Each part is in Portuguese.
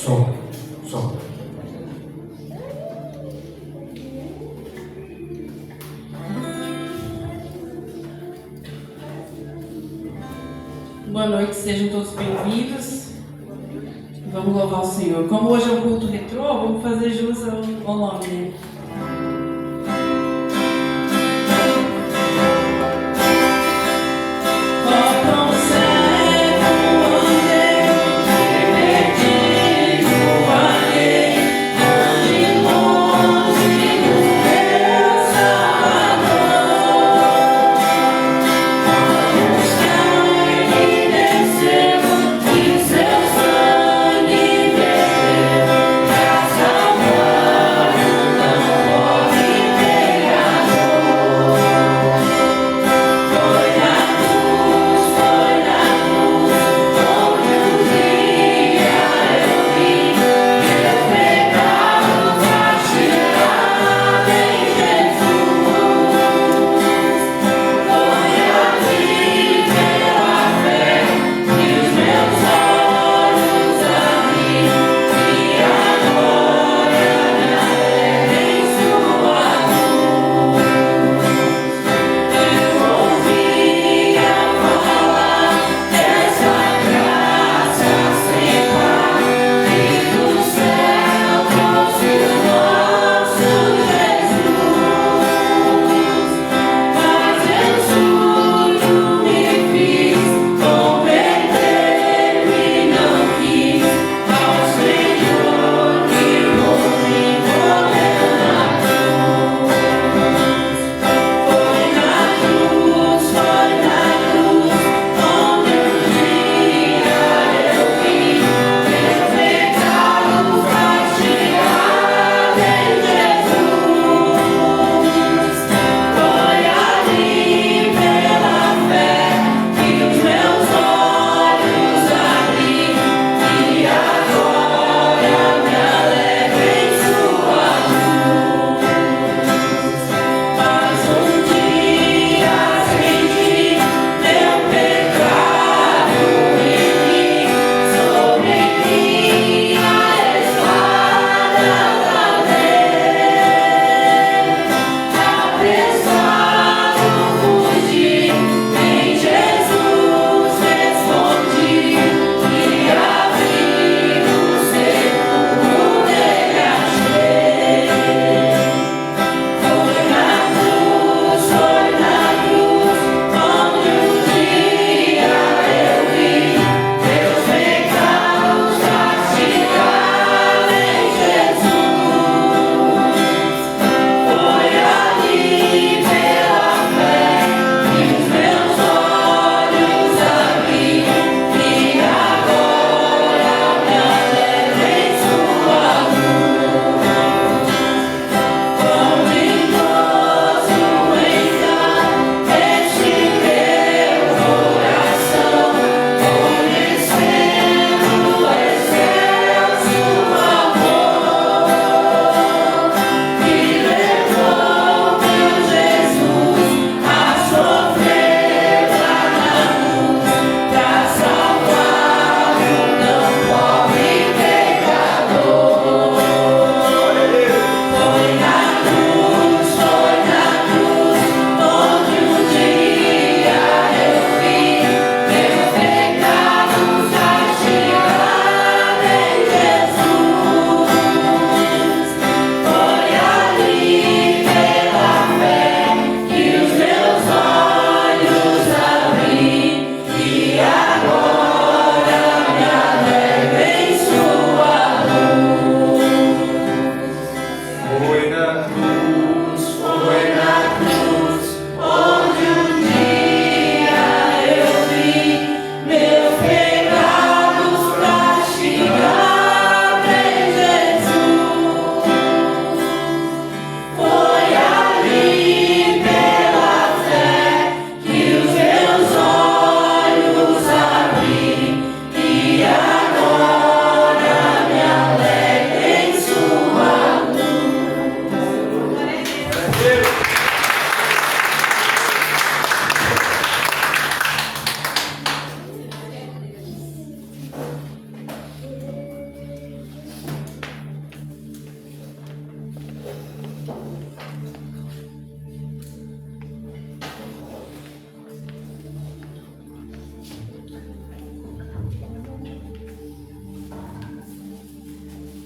Som, som. Boa noite, sejam todos bem-vindos. Vamos louvar o Senhor. Como hoje é um culto retrô, vamos fazer jus ao nome dele.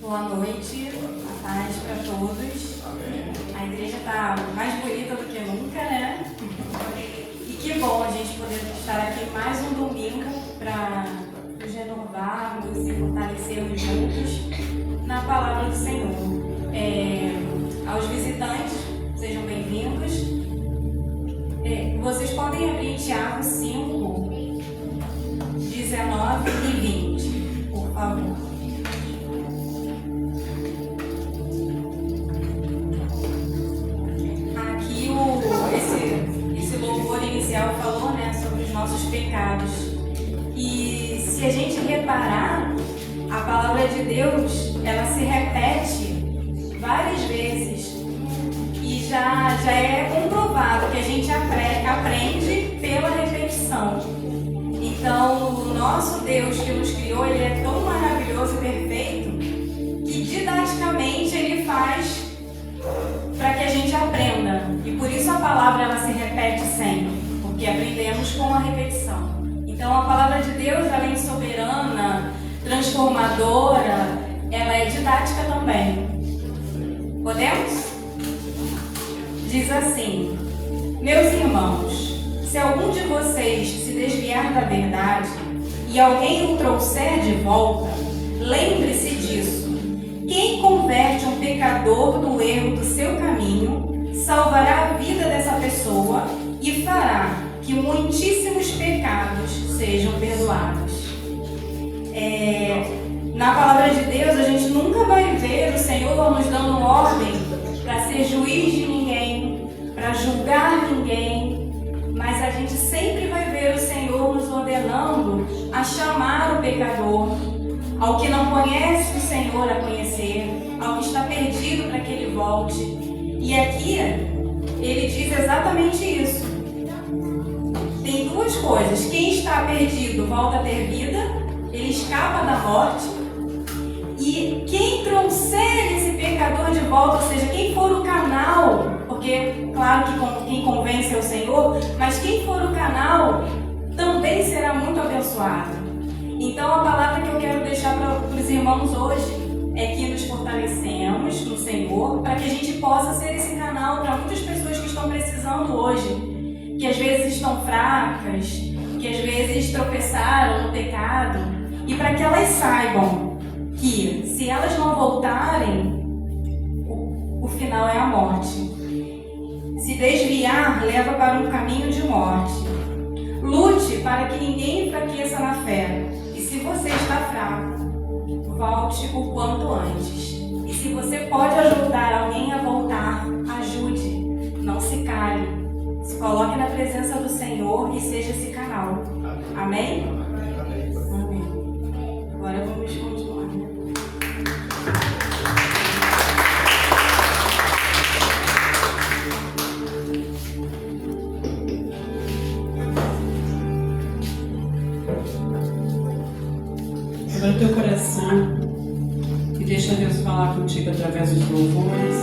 Boa noite, boa tarde para todos. A igreja está mais bonita do que nunca, né? E que bom a gente poder estar aqui mais um domingo para nos renovarmos e fortalecermos juntos na palavra do Senhor. Aos visitantes, sejam bem-vindos. Vocês podem abrir em Tiago 5, 19 e 20, por favor. Esse louvor inicial falou, né, sobre os nossos pecados. E se a gente reparar, a palavra de Deus, ela se repete várias vezes. E já é comprovado que a gente aprende pela repetição. Então, o nosso Deus que nos criou, ele é tão maravilhoso e perfeito que didaticamente ele faz para que a gente aprenda. E por isso a palavra ela se repete sempre, porque aprendemos com a repetição. Então, a palavra de Deus, além de soberana, transformadora, ela é didática também. Podemos? Diz assim: meus irmãos, se algum de vocês se desviar da verdade e alguém o trouxer de volta, lembre-se disso. Quem converte um pecador do erro do seu caminho, salvará a vida dessa pessoa e fará que muitíssimos pecados sejam perdoados. Na palavra de Deus, a gente nunca vai ver o Senhor nos dando ordem para ser juiz de ninguém, para julgar ninguém, mas a gente sempre vai ver o Senhor nos ordenando a chamar o pecador, ao que não conhece o Senhor a conhecer, ao que está perdido para que ele volte. E aqui ele diz exatamente isso. Tem duas coisas: quem está perdido volta a ter vida, ele escapa da morte, e quem trouxer esse pecador de volta, ou seja, quem for o canal, porque claro que quem convence é o Senhor, mas quem for o canal também será muito abençoado. Então a palavra que eu quero deixar para os irmãos hoje é que nos fortalecemos no Senhor para que a gente possa ser esse canal para muitas pessoas que estão precisando hoje, que às vezes estão fracas, que às vezes tropeçaram no pecado, e para que elas saibam que se elas não voltarem, o final é a morte. Se desviar leva para um caminho de morte. Lute para que ninguém enfraqueça na fé. E se você está fraco, volte o quanto antes. E se você pode ajudar alguém a voltar, ajude. Não se cale. Se coloque na presença do Senhor e seja esse canal. Amém? Amém. Agora vamos continuar. Abra o teu coração e deixa Deus falar contigo através dos louvores,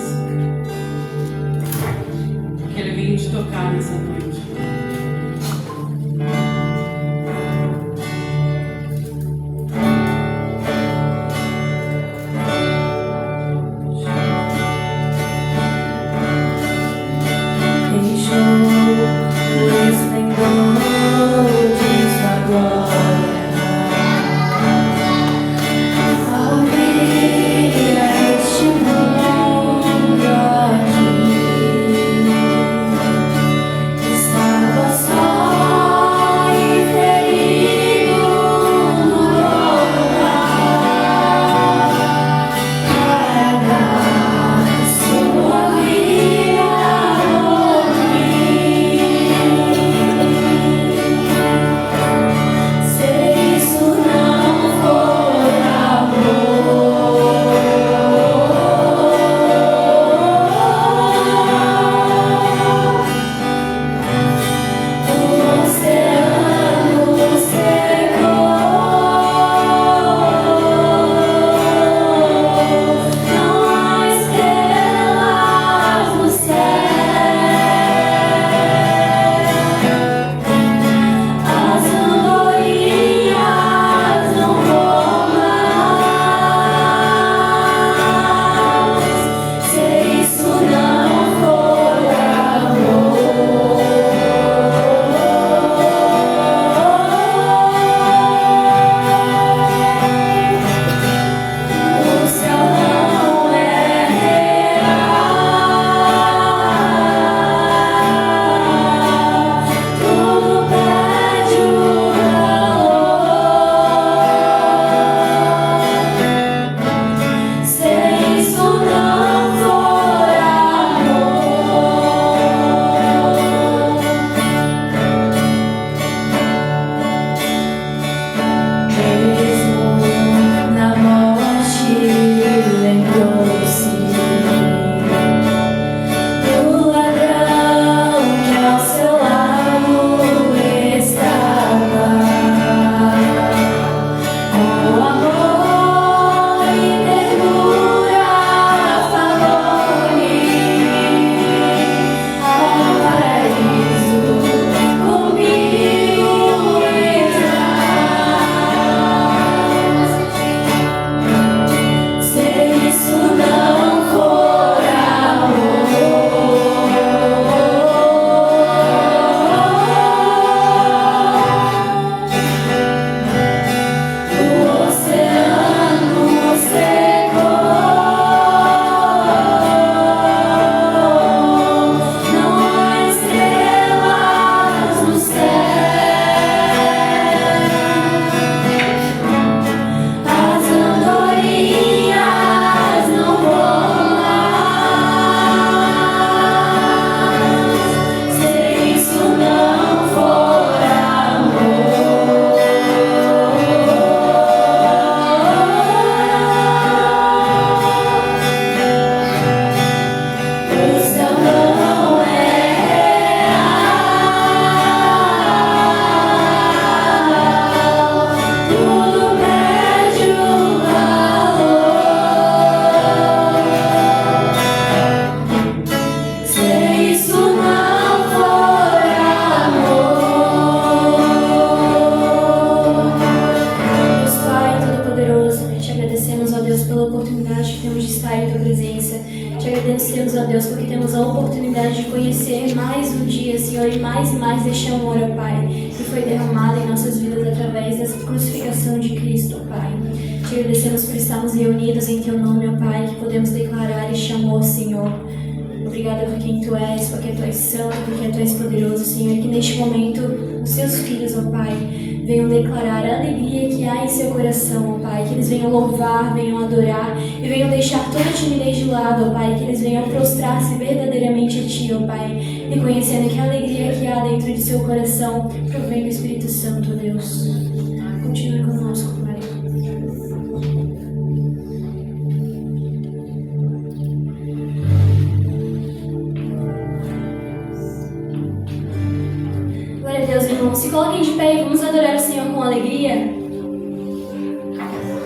que Ele veio te tocar nessa noite. Está pela oportunidade que temos de estar em Tua presença. Te agradecemos, ó Deus, porque temos a oportunidade de conhecer mais um dia, Senhor, e mais deste amor, ó Pai, que foi derramado em nossas vidas através dessa crucificação de Cristo, ó Pai. Te agradecemos por estarmos reunidos em Teu nome, ó Pai, que podemos declarar este amor, Senhor. Obrigada por quem Tu és, porque Tu és santo, porque Tu és poderoso, Senhor, e que neste momento os Seus filhos, ó Pai, venham declarar a alegria que há em seu coração, ó Pai, que eles venham louvar, venham adorar e venham deixar toda a timidez de lado, ó Pai, que eles venham prostrar-se verdadeiramente a Ti, ó Pai, reconhecendo que a alegria que há dentro de seu coração provém do Espírito Santo, ó Deus. Continue conosco, Pai. Glória a Deus, irmãos. Se coloquem de pé e vamos adorar o Senhor com alegria. Casa,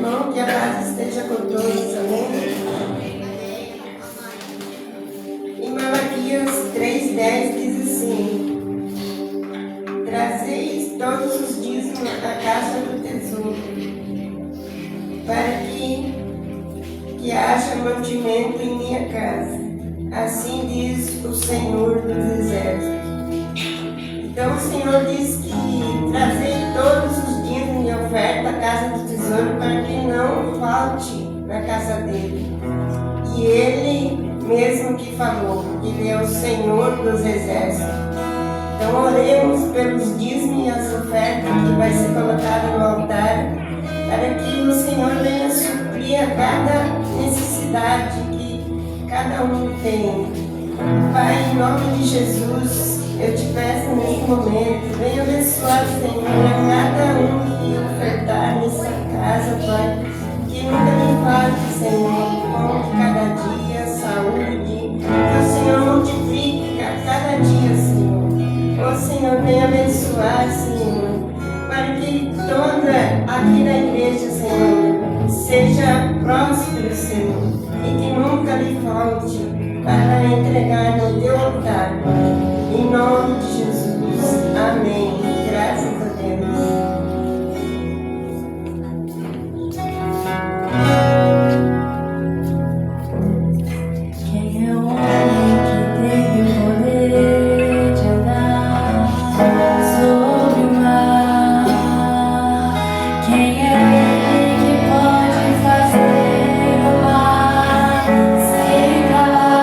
irmão, que a paz esteja com todos, amém? Em Malaquias 3,10 diz assim: trazeis todos os dízimos à caixa do tesouro, para que haja mantimento em minha casa. Assim diz o Senhor dos Exércitos. Então o Senhor diz que trazei todos os dízimos e oferta à casa do tesouro para que não falte na casa dele. E ele mesmo que falou, que ele é o Senhor dos Exércitos. Então oremos pelos dízimos e as ofertas que vai ser colocada no altar, para que o Senhor venha suprir a cada necessidade que cada um tem. Pai, em nome de Jesus, eu te peço nesse momento, venha abençoar, Senhor, a cada um que ofertar nessa casa, Pai, que nunca me falte, Senhor, pão de cada dia, saúde, que o Senhor multiplique a cada dia, Senhor. Ó Senhor, venha abençoar, Senhor, para que toda aqui na igreja, Senhor, seja próspero, Senhor, e que nunca lhe falte para entregar no teu altar. Em nome de Jesus. Amém. Graças a Deus. Quem é o homem que teve o poder de andar sobre o mar? Quem é ele que pode fazer o mar se calar?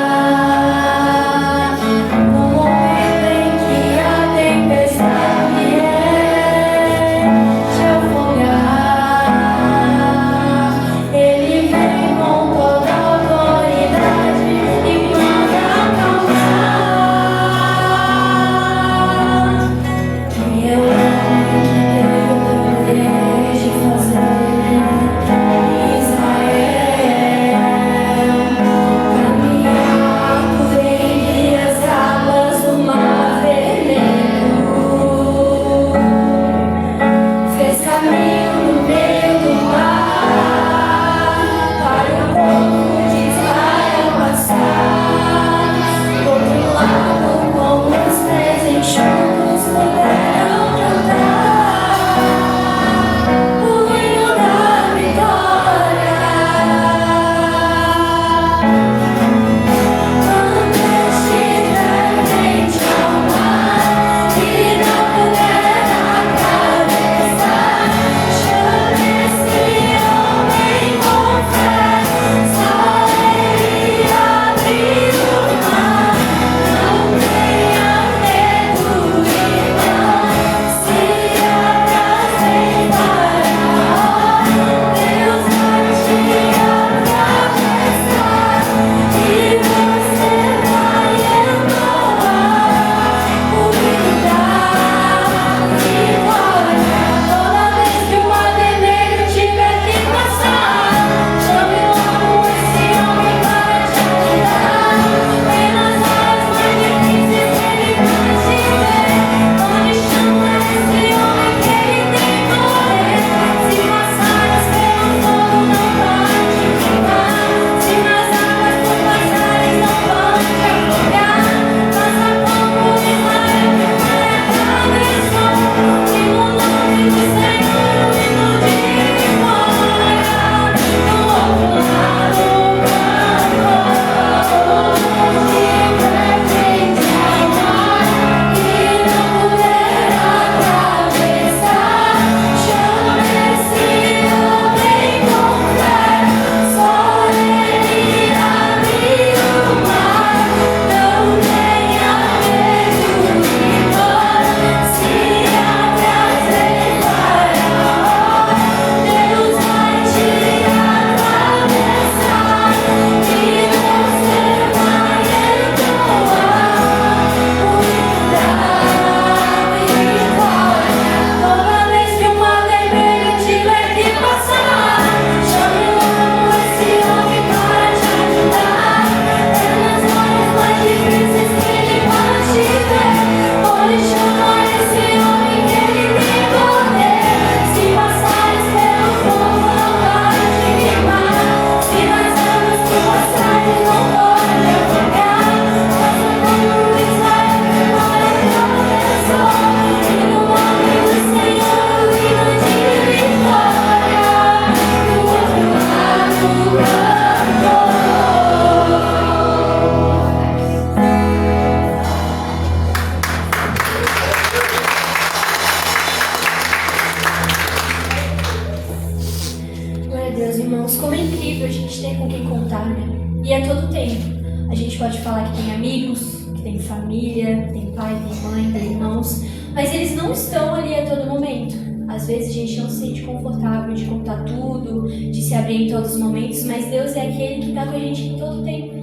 incrível a gente ter com quem contar, né? E a todo tempo. A gente pode falar que tem amigos, que tem família, tem pai, tem mãe, tem irmãos, mas eles não estão ali a todo momento. Às vezes a gente não se sente confortável de contar tudo, de se abrir em todos os momentos, mas Deus é aquele que está com a gente em todo tempo.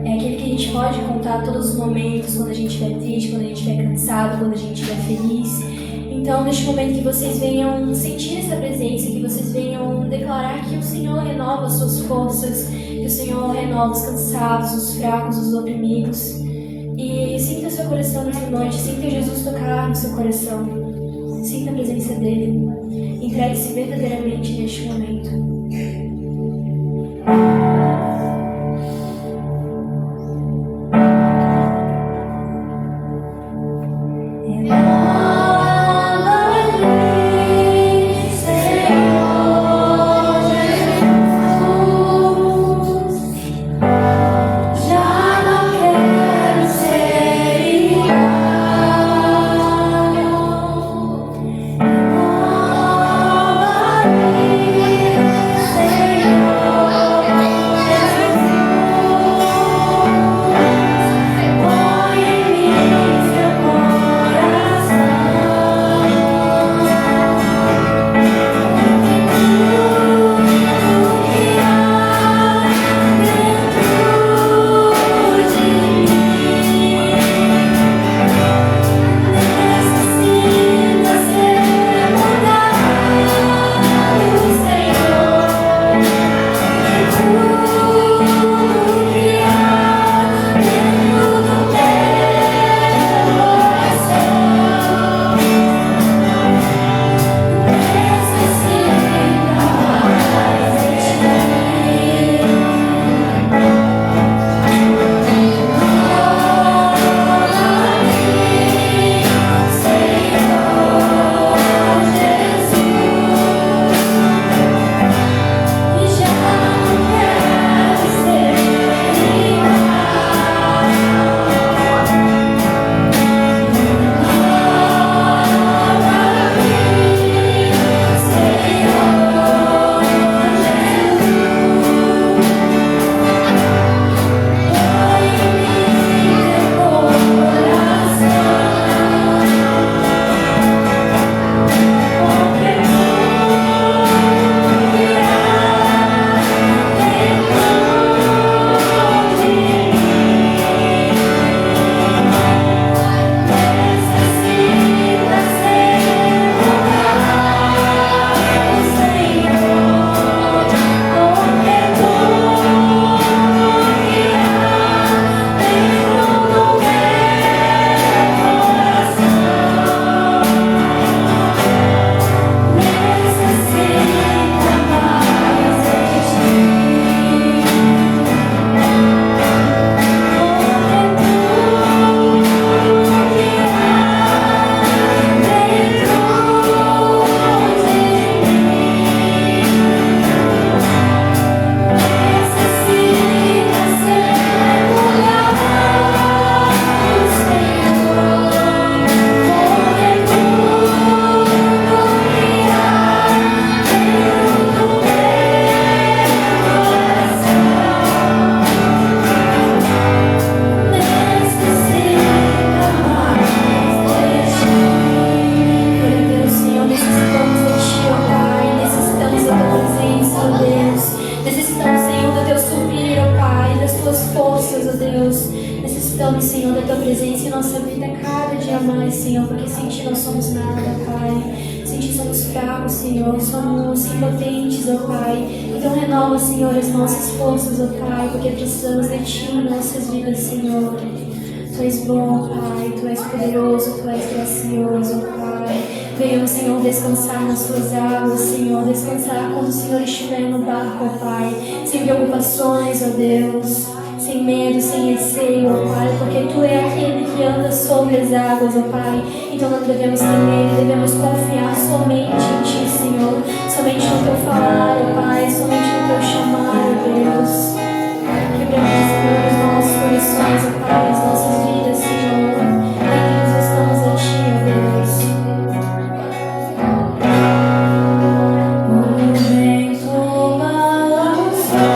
É aquele que a gente pode contar todos os momentos, quando a gente estiver triste, quando a gente estiver cansado, quando a gente estiver feliz. Então, neste momento que vocês venham sentir essa presença, que vocês venham declarar que o Senhor renova as suas forças, que o Senhor renova os cansados, os fracos, os oprimidos. E sinta seu coração nessa noite, sinta Jesus tocar no seu coração, sinta a presença dele. Entregue-se verdadeiramente neste momento. Necessitamos, Senhor, da Tua presença em nossa vida cada dia mais, Senhor, porque sem Ti não somos nada, Pai. Sem Ti somos fracos, Senhor, somos impotentes, ó Pai. Então renova, Senhor, as nossas forças, ó Pai, porque precisamos de Ti em nossas vidas, Senhor. Tu és bom, Pai, Tu és poderoso, Tu és gracioso, Pai. Venhamos, Senhor, descansar nas Tuas águas, Senhor, descansar quando o Senhor estiver no barco, ó Pai, sem preocupações, ó Deus, sem medo, sem receio, ó Pai, porque Tu é aquele que anda sobre as águas, ó Pai. Então não devemos temer, devemos confiar somente em Ti, Senhor, somente no Teu falar, ó Pai, somente no Teu chamar, ó Deus. Quebramos, Senhor, os nossos corações, ó Pai, as nossas vidas, Senhor. Rendidos estamos a Ti, ó Deus. O vento balançou.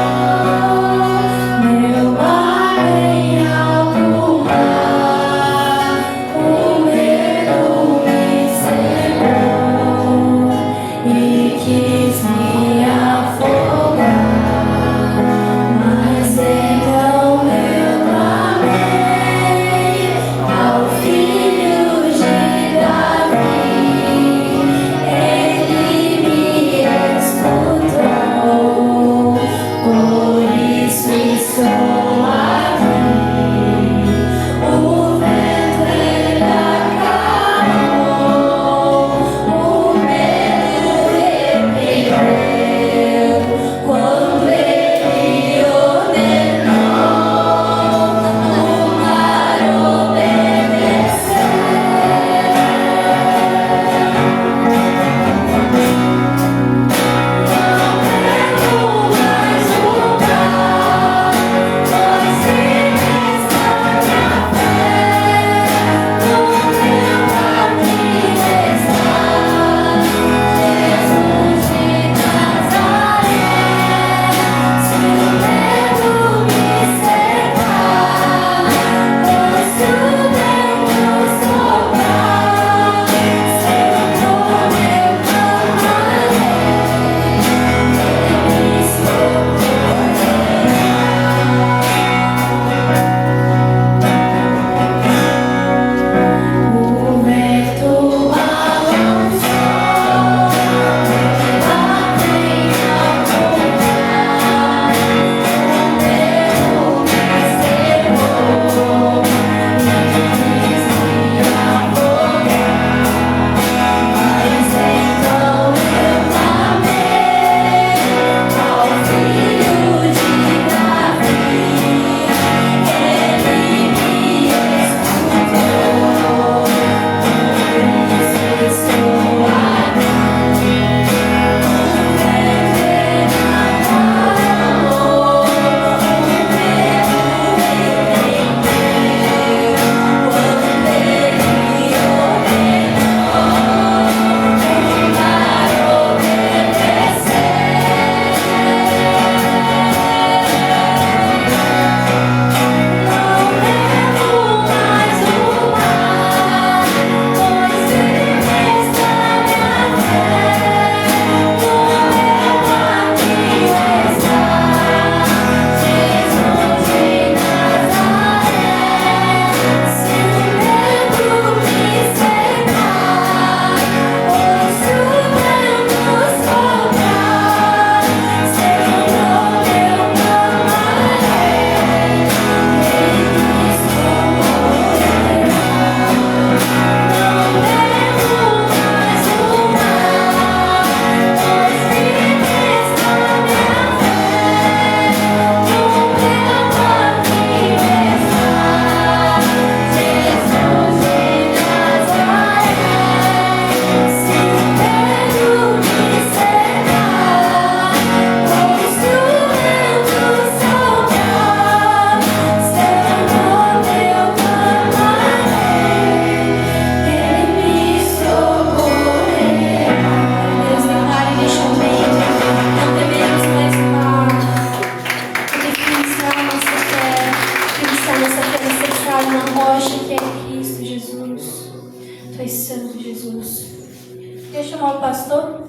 pastor.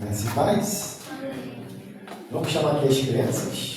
Mas e paz? Vamos chamar aqui as crianças.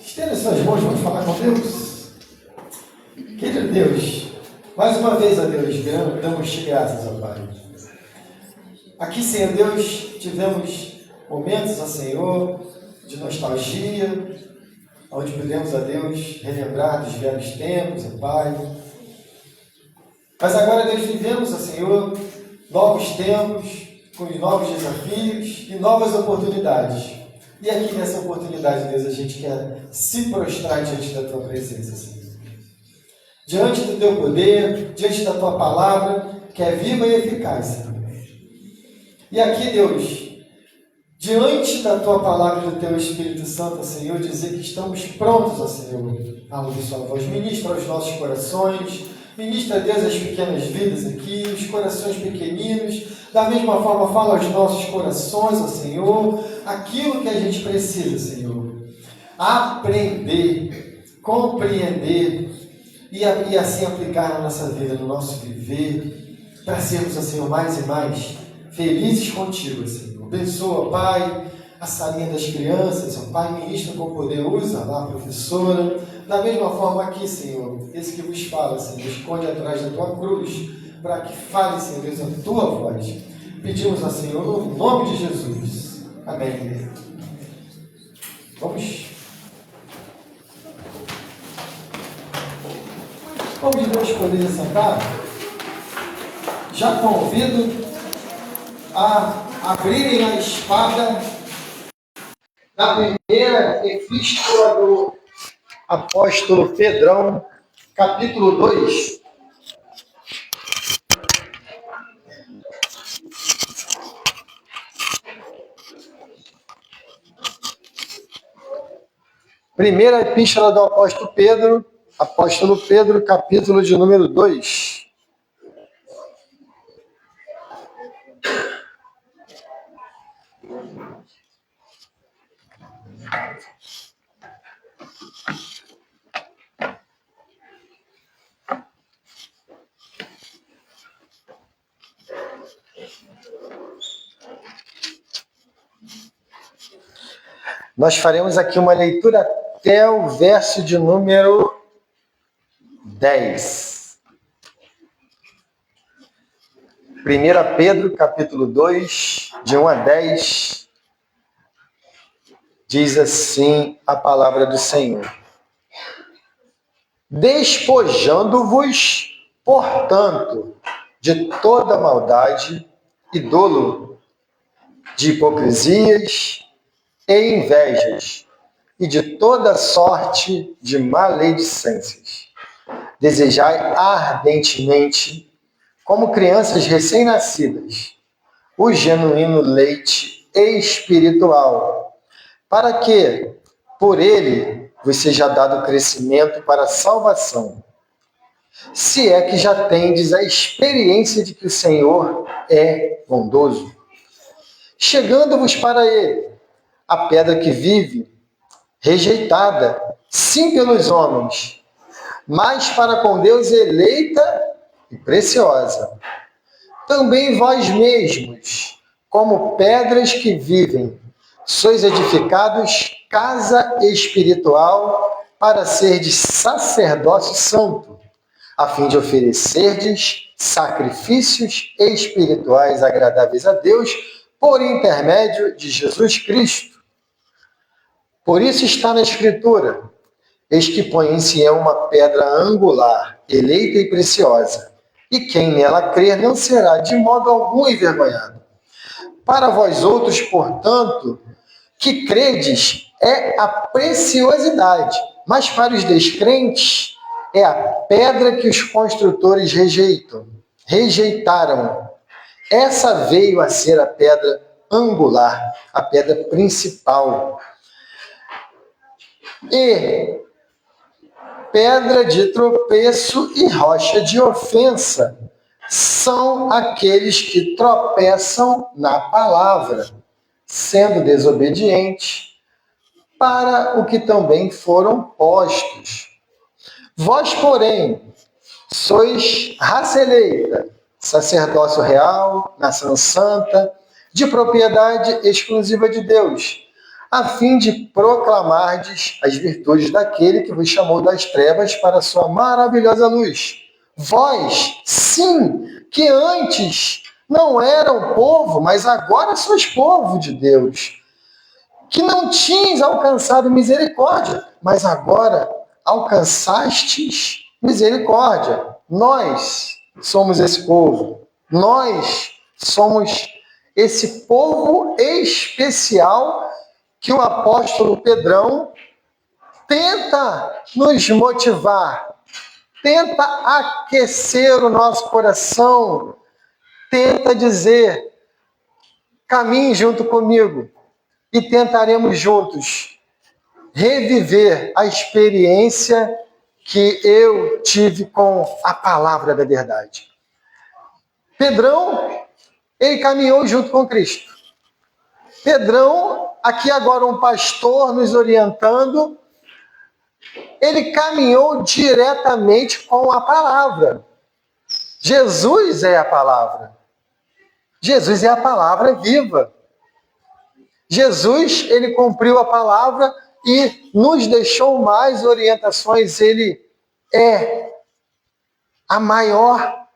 Estenda suas mãos, vamos falar com Deus. Querido Deus, mais uma vez, ó Deus, damos-te graças, ó Pai. Aqui, Senhor Deus, tivemos momentos, ó Senhor, de nostalgia, onde pudemos, ó Deus, relembrar dos velhos tempos, ó Pai. Mas agora, Deus, vivemos, ó Senhor, novos tempos, com novos desafios e novas oportunidades. E aqui nessa oportunidade, Deus, a gente quer se prostrar diante da Tua presença, Senhor. Diante do Teu poder, diante da Tua palavra, que é viva e eficaz, Senhor. E aqui, Deus, diante da Tua palavra e do Teu Espírito Santo, Senhor, dizer que estamos prontos, ó Senhor, à luz de Sua voz. Ministra os nossos corações, ministra, Deus, as pequenas vidas aqui, os corações pequeninos. Da mesma forma, fala aos nossos corações, ó Senhor, aquilo que a gente precisa, Senhor. Aprender, compreender e assim aplicar na nossa vida, no nosso viver, para sermos, ó Senhor, mais e mais felizes contigo, Senhor. Abençoa, Pai, a salinha das crianças, ó Pai, ministra com poder, usa lá a professora. Da mesma forma aqui, Senhor, esse que vos fala, Senhor, esconde atrás da Tua cruz, para que fale, Senhor Deus, a Tua voz. Pedimos ao Senhor, no nome de Jesus. Amém. Vamos de Deus poder sentar. Já convido a abrirem a espada na primeira epístola do apóstolo Pedrão, capítulo 2. Primeira epístola do apóstolo Pedro, capítulo de número 2. Nós faremos aqui uma leitura até o verso de número 10. 1 Pedro, capítulo 2, de 1 a 10, diz assim a palavra do Senhor. Despojando-vos, portanto, de toda maldade e dolo, de hipocrisias e invejas, e de toda sorte de maledicências. Desejai ardentemente, como crianças recém-nascidas, o genuíno leite espiritual, para que, por ele, vos seja dado crescimento para a salvação, se é que já tendes a experiência de que o Senhor é bondoso. Chegando-vos para ele, a pedra que vive, rejeitada, sim pelos homens, mas para com Deus eleita e preciosa. Também vós mesmos, como pedras que vivem, sois edificados casa espiritual para serdes sacerdócio santo, a fim de oferecerdes sacrifícios espirituais agradáveis a Deus por intermédio de Jesus Cristo. Por isso está na Escritura: eis que põe em Sião uma pedra angular, eleita e preciosa, e quem nela crer não será de modo algum envergonhado. Para vós outros, portanto, que credes, é a preciosidade, mas para os descrentes é a pedra que os construtores rejeitaram. Essa veio a ser a pedra angular, a pedra principal. E pedra de tropeço e rocha de ofensa são aqueles que tropeçam na palavra, sendo desobedientes para o que também foram postos. Vós, porém, sois raça eleita, sacerdócio real, nação santa, de propriedade exclusiva de Deus, a fim de proclamardes as virtudes daquele que vos chamou das trevas para a sua maravilhosa luz. Vós, sim, que antes não eram povo, mas agora sois povo de Deus, que não tinhas alcançado misericórdia, mas agora alcançastes misericórdia. Nós somos esse povo. Nós somos esse povo especial que o apóstolo Pedrão tenta nos motivar, tenta aquecer o nosso coração, tenta dizer: caminhe junto comigo e tentaremos juntos reviver a experiência que eu tive com a palavra da verdade. Pedrão, ele caminhou junto com Cristo. Pedrão, aqui agora um pastor nos orientando, ele caminhou diretamente com a palavra. Jesus é a palavra. Jesus é a palavra viva. Jesus, ele cumpriu a palavra e nos deixou mais orientações. Ele é a maior,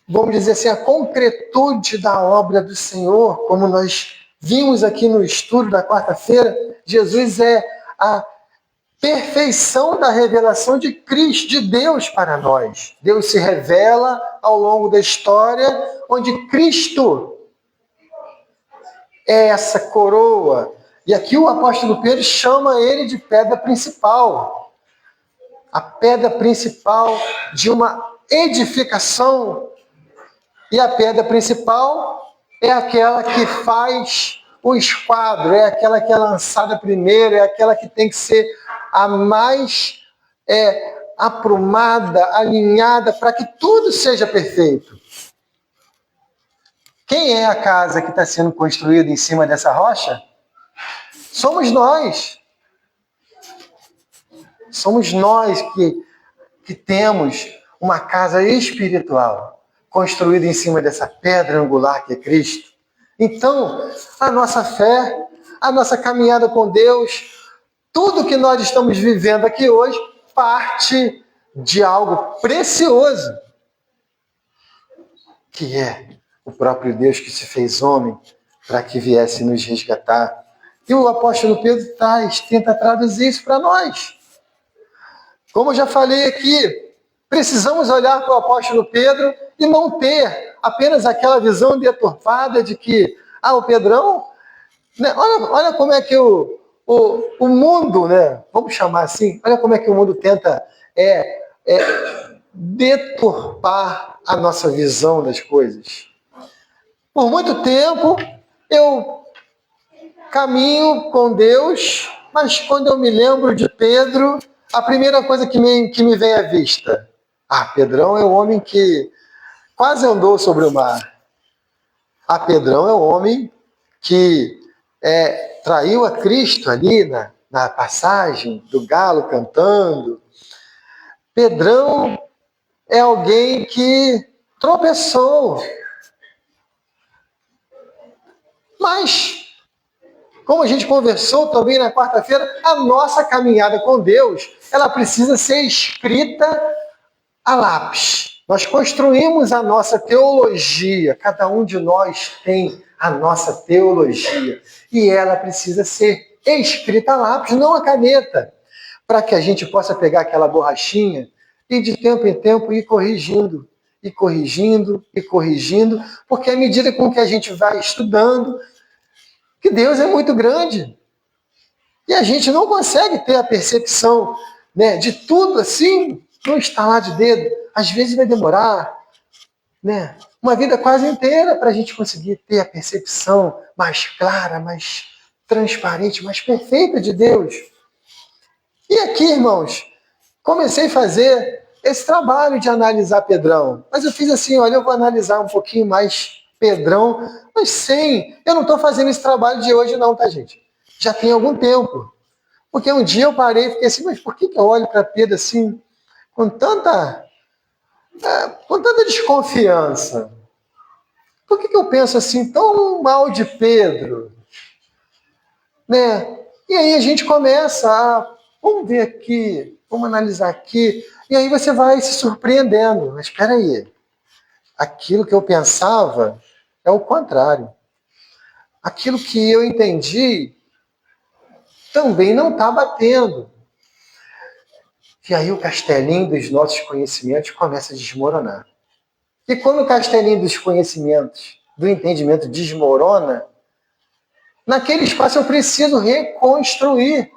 vamos dizer assim, a concretude da obra do Senhor, como nós vimos aqui no estudo da quarta-feira. Jesus é a perfeição da revelação de Cristo, de Deus para nós. Deus se revela ao longo da história, onde Cristo é essa coroa. E aqui o apóstolo Pedro chama ele de pedra principal. A pedra principal de uma edificação. E a pedra principal é aquela que faz o esquadro, é aquela que é lançada primeiro, é aquela que tem que ser a mais aprumada, alinhada, para que tudo seja perfeito. Quem é a casa que está sendo construída em cima dessa rocha? Somos nós. Somos nós que temos uma casa espiritual construída em cima dessa pedra angular que é Cristo. Então, a nossa fé, a nossa caminhada com Deus, tudo que nós estamos vivendo aqui hoje parte de algo precioso, que é o próprio Deus que se fez homem para que viesse nos resgatar. E o apóstolo Pedro tenta traduzir isso para nós. Como eu já falei aqui, precisamos olhar para o apóstolo Pedro e não ter apenas aquela visão deturpada de que, o Pedrão, né, olha como é que o mundo, né, vamos chamar assim, olha como é que o mundo tenta deturpar a nossa visão das coisas. Por muito tempo, eu caminho com Deus, mas quando eu me lembro de Pedro, a primeira coisa que me vem à vista, Pedrão é o homem que quase andou sobre o mar. Pedrão é o homem que traiu a Cristo ali na passagem do galo cantando. Pedrão é alguém que tropeçou. Mas, como a gente conversou também na quarta-feira, a nossa caminhada com Deus, ela precisa ser escrita a lápis. Nós construímos a nossa teologia, cada um de nós tem a nossa teologia, e ela precisa ser escrita a lápis, não a caneta, para que a gente possa pegar aquela borrachinha e de tempo em tempo ir corrigindo, e corrigindo, porque à medida com que a gente vai estudando, que Deus é muito grande. E a gente não consegue ter a percepção, né, de tudo assim, no estalar de dedo. Às vezes vai demorar, né, uma vida quase inteira para a gente conseguir ter a percepção mais clara, mais transparente, mais perfeita de Deus. E aqui, irmãos, comecei a fazer esse trabalho de analisar Pedrão. Mas eu fiz assim, olha, eu vou analisar um pouquinho mais Pedrão, mas eu não estou fazendo esse trabalho de hoje não, tá, gente? Já tem algum tempo. Porque um dia eu parei e fiquei assim, mas por que eu olho para Pedro assim, com tanta desconfiança? Por que eu penso assim tão mal de Pedro? Né? E aí a gente começa vamos ver aqui, vamos analisar aqui, e aí você vai se surpreendendo. Mas espera aí, aquilo que eu pensava é o contrário. Aquilo que eu entendi também não está batendo. E aí o castelinho dos nossos conhecimentos começa a desmoronar. E quando o castelinho dos conhecimentos, do entendimento desmorona, naquele espaço eu preciso reconstruir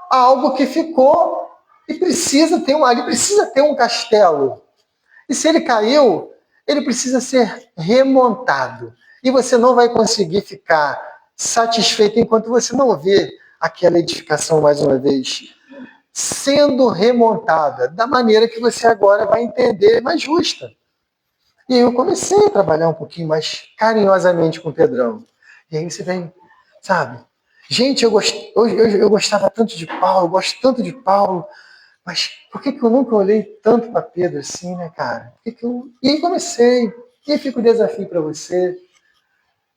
algo que ficou e precisa ter um castelo. E se ele caiu, ele precisa ser remontado. E você não vai conseguir ficar satisfeito enquanto você não vê aquela edificação mais uma vez sendo remontada da maneira que você agora vai entender mais justa. E aí eu comecei a trabalhar um pouquinho mais carinhosamente com o Pedrão. E aí você vem, sabe? Gente, eu gostava tanto de Paulo, eu gosto tanto de Paulo, mas por que eu nunca olhei tanto para Pedro assim, né, cara? E aí comecei. E aí fica o desafio para você.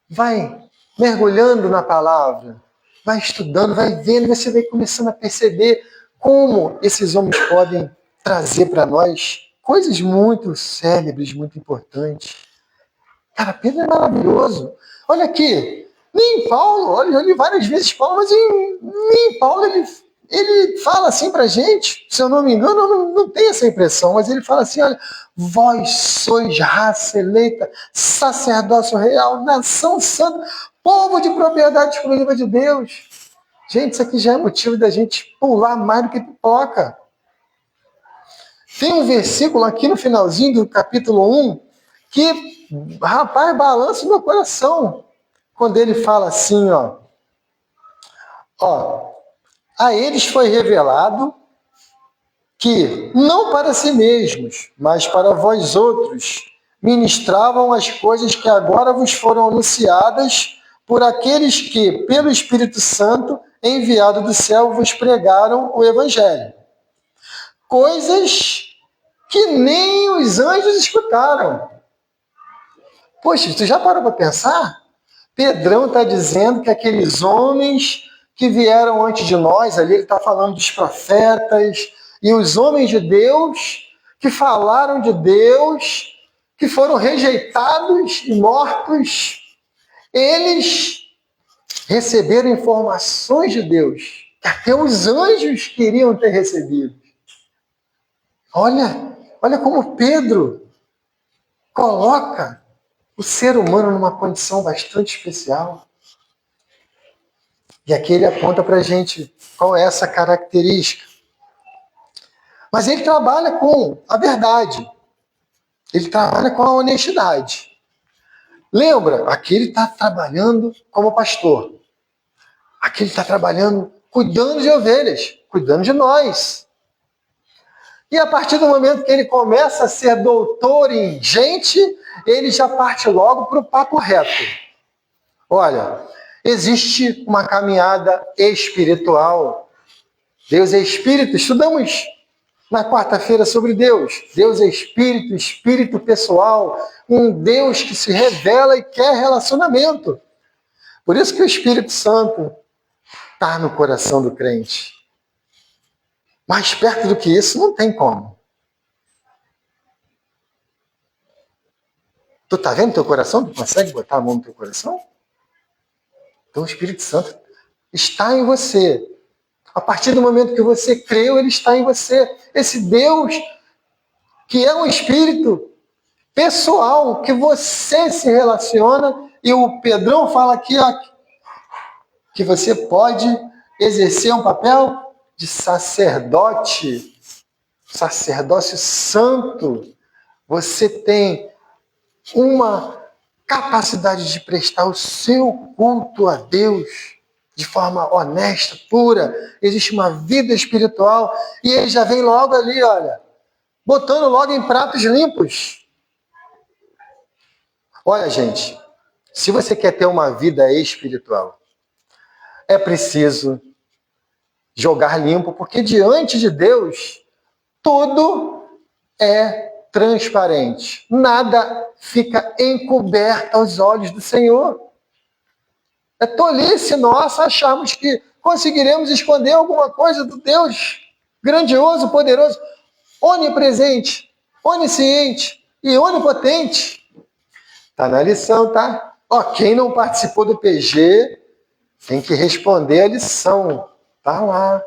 Vai mergulhando na palavra, vai estudando, vai vendo, você vai começando a perceber como esses homens podem trazer para nós coisas muito célebres, muito importantes. Cara, Pedro é maravilhoso. Olha aqui, nem Paulo, olha, eu li várias vezes Paulo, mas nem Paulo ele fala assim pra gente, se eu não me engano, não tenho essa impressão, mas ele fala assim, olha, vós sois raça eleita, sacerdócio real, nação santa, povo de propriedade exclusiva de Deus. Gente, isso aqui já é motivo da gente pular mais do que pipoca. Tem um versículo aqui no finalzinho do capítulo 1 que, rapaz, balança o meu coração. Quando ele fala assim, a eles foi revelado que, não para si mesmos, mas para vós outros, ministravam as coisas que agora vos foram anunciadas por aqueles que, pelo Espírito Santo, enviado do céu, vos pregaram o Evangelho. Coisas que nem os anjos escutaram. Poxa, tu já parou para pensar? Pedrão está dizendo que aqueles homens que vieram antes de nós, ali ele está falando dos profetas, e os homens de Deus, que falaram de Deus, que foram rejeitados e mortos, eles receberam informações de Deus, que até os anjos queriam ter recebido. Olha como Pedro coloca o ser humano numa condição bastante especial. E aqui ele aponta para a gente qual é essa característica. Mas ele trabalha com a verdade. Ele trabalha com a honestidade. Lembra? Aqui ele está trabalhando como pastor. Aqui ele está trabalhando cuidando de ovelhas, cuidando de nós. E a partir do momento que ele começa a ser doutor em gente, ele já parte logo para o papo reto. Olha, existe uma caminhada espiritual. Deus é espírito. Estudamos na quarta-feira sobre Deus. Deus é espírito, espírito pessoal. Um Deus que se revela e quer relacionamento. Por isso que o Espírito Santo está no coração do crente. Mais perto do que isso, não tem como. Tu está vendo teu coração? Tu consegue botar a mão no teu coração? Então o Espírito Santo está em você. A partir do momento que você creu, ele está em você. Esse Deus que é um espírito pessoal, que você se relaciona, e o Pedrão fala aqui, ó, que você pode exercer um papel de sacerdote, sacerdócio santo. Você tem uma capacidade de prestar o seu culto a Deus de forma honesta, pura. Existe uma vida espiritual e ele já vem logo ali, olha, botando logo em pratos limpos. Olha, gente, se você quer ter uma vida espiritual, é preciso jogar limpo, porque diante de Deus, tudo é transparente. Nada fica encoberto aos olhos do Senhor. É tolice nossa acharmos que conseguiremos esconder alguma coisa do Deus grandioso, poderoso, onipresente, onisciente e onipotente. Está na lição, tá? Ó, quem não participou do PG tem que responder a lição. Tá lá.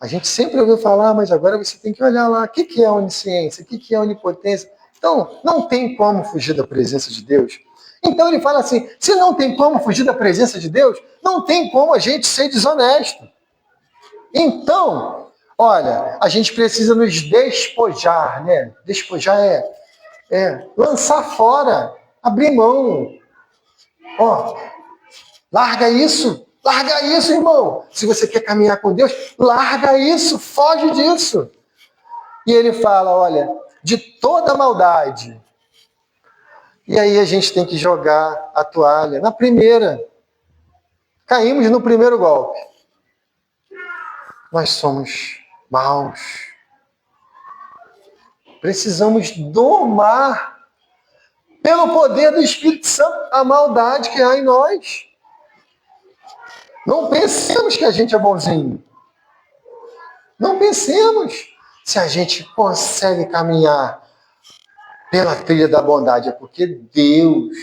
A gente sempre ouviu falar, mas agora você tem que olhar lá. O que é onisciência? O que é onipotência? Então, não tem como fugir da presença de Deus. Então ele fala assim, se não tem como fugir da presença de Deus, não tem como a gente ser desonesto. Então, olha, a gente precisa nos despojar, né? Despojar é lançar fora, abrir mão. Ó, larga isso, irmão. Se você quer caminhar com Deus, larga isso, foge disso. E ele fala, olha, de toda maldade. E aí a gente tem que jogar a toalha. Na primeira, caímos no primeiro golpe. Nós somos maus. Precisamos domar, pelo poder do Espírito Santo, a maldade que há em nós. Não pensemos que a gente é bonzinho. Não pensemos. Se a gente consegue caminhar pela trilha da bondade, é porque Deus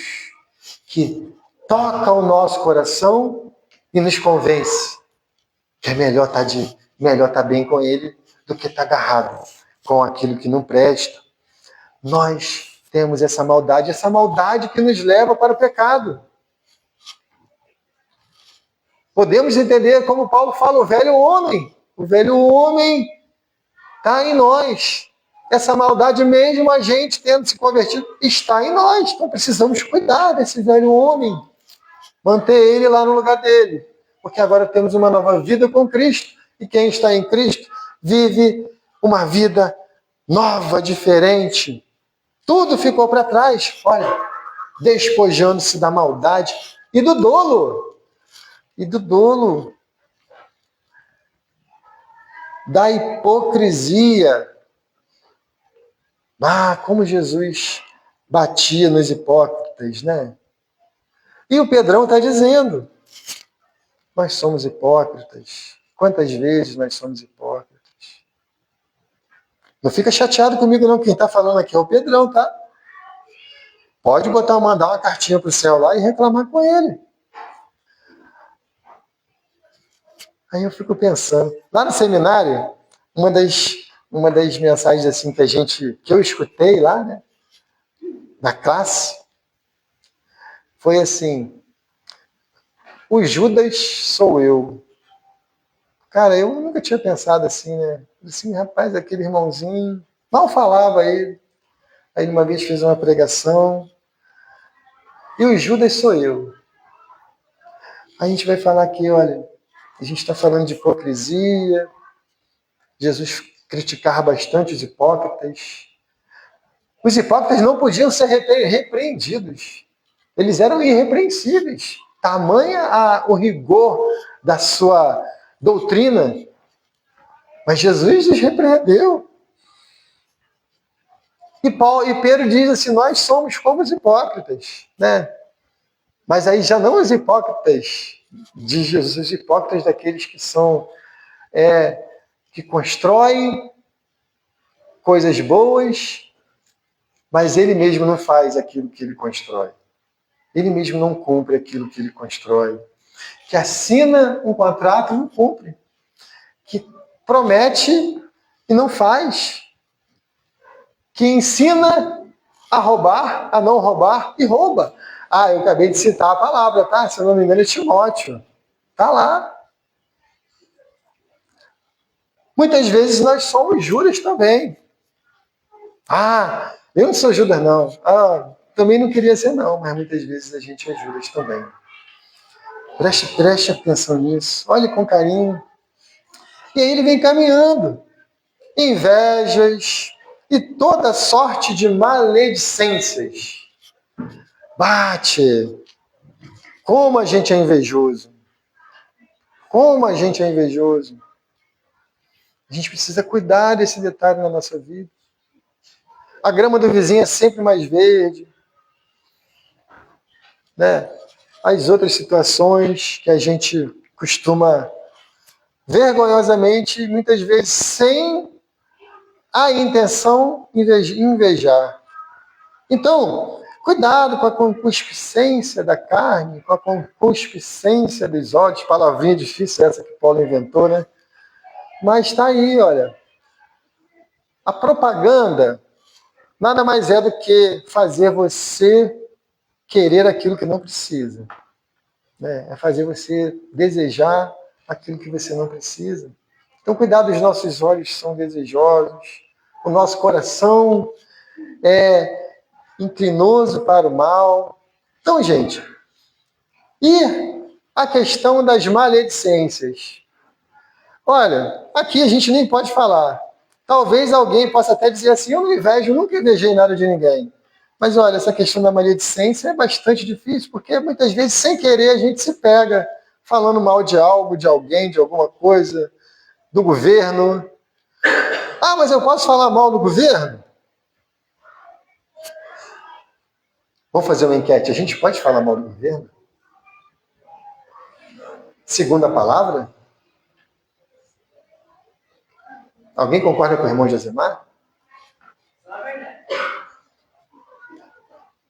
que toca o nosso coração e nos convence que é melhor estar bem com Ele do que estar agarrado com aquilo que não presta. Nós temos essa maldade que nos leva para o pecado. Podemos entender como Paulo fala, o velho homem está em nós. Essa maldade mesmo, a gente tendo se convertido, está em nós. Então precisamos cuidar desse velho homem, manter ele lá no lugar dele, porque agora temos uma nova vida com Cristo, e quem está em Cristo vive uma vida nova, diferente. Tudo ficou para trás, olha, despojando-se da maldade e do dolo. Da hipocrisia. Ah, como Jesus batia nos hipócritas, né? E o Pedrão está dizendo, nós somos hipócritas. Quantas vezes nós somos hipócritas? Não fica chateado comigo não, quem está falando aqui é o Pedrão, tá? Pode mandar uma cartinha para o céu lá e reclamar com ele. Aí eu fico pensando, lá no seminário, uma das mensagens assim que eu escutei lá, né, na classe, foi assim, o Judas sou eu. Cara, eu nunca tinha pensado assim, né? Assim, rapaz, aquele irmãozinho, mal falava ele. Aí uma vez fez uma pregação, e o Judas sou eu. A gente vai falar aqui, olha, a gente está falando de hipocrisia. Jesus criticava bastante os hipócritas. Os hipócritas não podiam ser repreendidos. Eles eram irrepreensíveis. Tamanha o rigor da sua doutrina. Mas Jesus os repreendeu. E Pedro diz assim, nós somos como os hipócritas, né? Mas aí já não os hipócritas de Jesus, os hipócritas daqueles que são, que constroem coisas boas, mas ele mesmo não faz aquilo que ele constrói. Ele mesmo não cumpre aquilo que ele constrói. Que assina um contrato e não cumpre. Que promete e não faz. que ensina a roubar, a não roubar e rouba. Ah, eu acabei de citar a palavra, tá? Se eu não me engano é Timóteo. Tá lá. Muitas vezes nós somos Judas também. Ah, eu não sou Judas não. Ah, também não queria ser não, mas muitas vezes a gente é Judas também. Preste atenção nisso. Olhe com carinho. E aí ele vem caminhando. Invejas e toda sorte de maledicências. Bate! Como a gente é invejoso. Como a gente é invejoso. A gente precisa cuidar desse detalhe na nossa vida. A grama do vizinho é sempre mais verde. Né? As outras situações que a gente costuma vergonhosamente, muitas vezes sem a intenção invejar. Então, cuidado com a concupiscência da carne, com a concupiscência dos olhos, palavrinha difícil essa que Paulo inventou, né? Mas está aí, olha. A propaganda nada mais é do que fazer você querer aquilo que não precisa. Né? É fazer você desejar aquilo que você não precisa. Então, cuidado, os nossos olhos são desejosos, o nosso coração é inclinoso para o mal. Então, gente, e a questão das maledicências? Olha, aqui a gente nem pode falar. Talvez alguém possa até dizer assim, eu não invejo, eu nunca invejei nada de ninguém. Mas olha, essa questão da maledicência é bastante difícil, porque muitas vezes, sem querer, a gente se pega falando mal de algo, de alguém, de alguma coisa, do governo. Ah, mas eu posso falar mal do governo? Vamos fazer uma enquete. A gente pode falar mal do governo? Segundo a palavra? Alguém concorda com o irmão Josemar?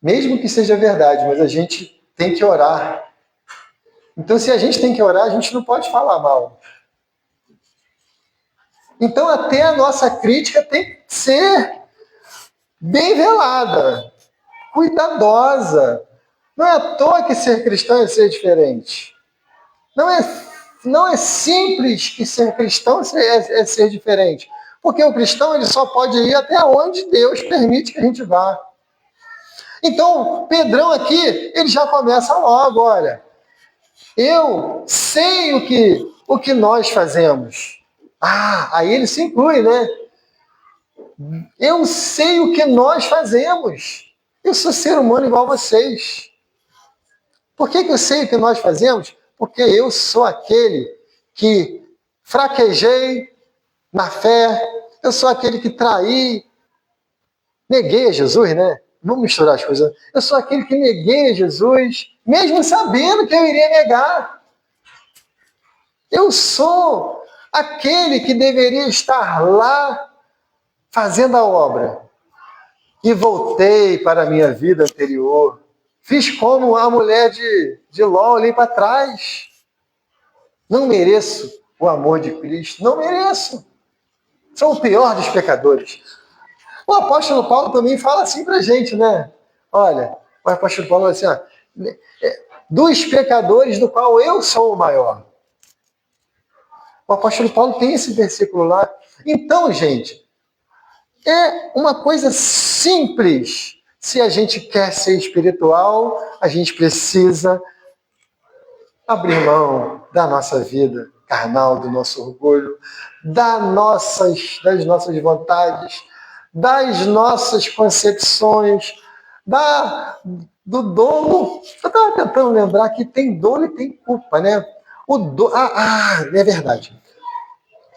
Mesmo que seja verdade, mas a gente tem que orar. Então, se a gente tem que orar, a gente não pode falar mal. Então, até a nossa crítica tem que ser bem velada, cuidadosa. Não é à toa que ser cristão é ser diferente. Não é simples que ser cristão é ser diferente. Porque o cristão ele só pode ir até onde Deus permite que a gente vá. Então, Pedrão aqui, ele já começa logo, olha. Eu sei o que nós fazemos. Ah, aí ele se inclui, né? Eu sei o que nós fazemos. Eu sou ser humano igual a vocês. Por que eu sei o que nós fazemos? Porque eu sou aquele que fraquejei na fé, eu sou aquele que traí, neguei a Jesus, né? Vamos misturar as coisas. Eu sou aquele que neguei a Jesus, mesmo sabendo que eu iria negar. Eu sou aquele que deveria estar lá fazendo a obra. E voltei para a minha vida anterior. Fiz como a mulher de Ló, olhei para trás. Não mereço o amor de Cristo. Não mereço. Sou o pior dos pecadores. O apóstolo Paulo também fala assim para a gente, né? Olha, o apóstolo Paulo fala assim, ó, dos pecadores do qual eu sou o maior. O apóstolo Paulo tem esse versículo lá. Então, gente, é uma coisa simples. Se a gente quer ser espiritual, a gente precisa abrir mão da nossa vida carnal, do nosso orgulho, das nossas vontades, das nossas concepções, do dolo. Eu estava tentando lembrar que tem dolo e tem culpa, né? É verdade.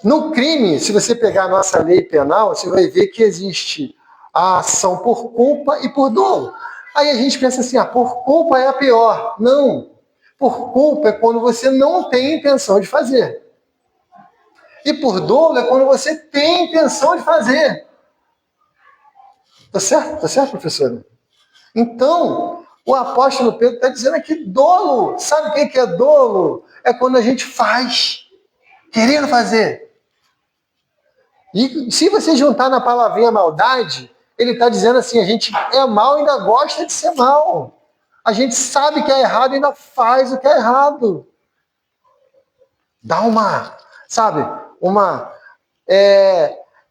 No crime, se você pegar a nossa lei penal, você vai ver que existe a ação por culpa e por dolo. Aí a gente pensa assim, por culpa é a pior. Não. Por culpa é quando você não tem intenção de fazer. E por dolo é quando você tem intenção de fazer. Tá certo? Tá certo, professora? Então, o apóstolo Pedro está dizendo aqui dolo. Sabe o que é dolo? É quando a gente faz, querendo fazer. E se você juntar na palavrinha maldade, ele está dizendo assim, a gente é mal e ainda gosta de ser mal. A gente sabe que é errado e ainda faz o que é errado. Dá uma, sabe,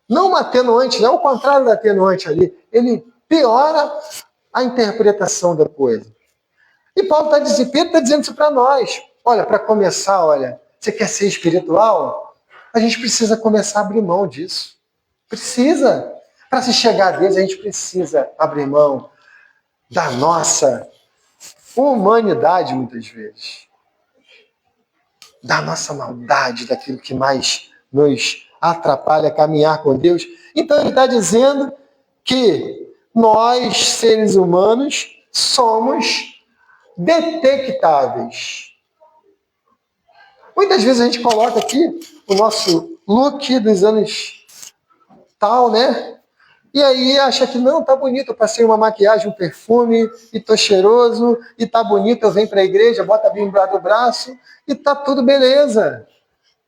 não uma atenuante, não é o contrário da atenuante ali. Ele piora a interpretação da coisa. E Paulo Pedro está dizendo isso para nós. Olha, para começar, olha, você quer ser espiritual? A gente precisa começar a abrir mão disso. Precisa. Para se chegar a Deus, a gente precisa abrir mão da nossa humanidade, muitas vezes. Da nossa maldade, daquilo que mais nos atrapalha a caminhar com Deus. Então ele está dizendo que nós, seres humanos, somos detectáveis. Muitas vezes a gente coloca aqui o nosso look dos anos tal, né? E aí acha que não, tá bonito, eu passei uma maquiagem, um perfume, e tô cheiroso, e tá bonito, eu venho para a igreja, bota a Bíblia do braço, e tá tudo beleza.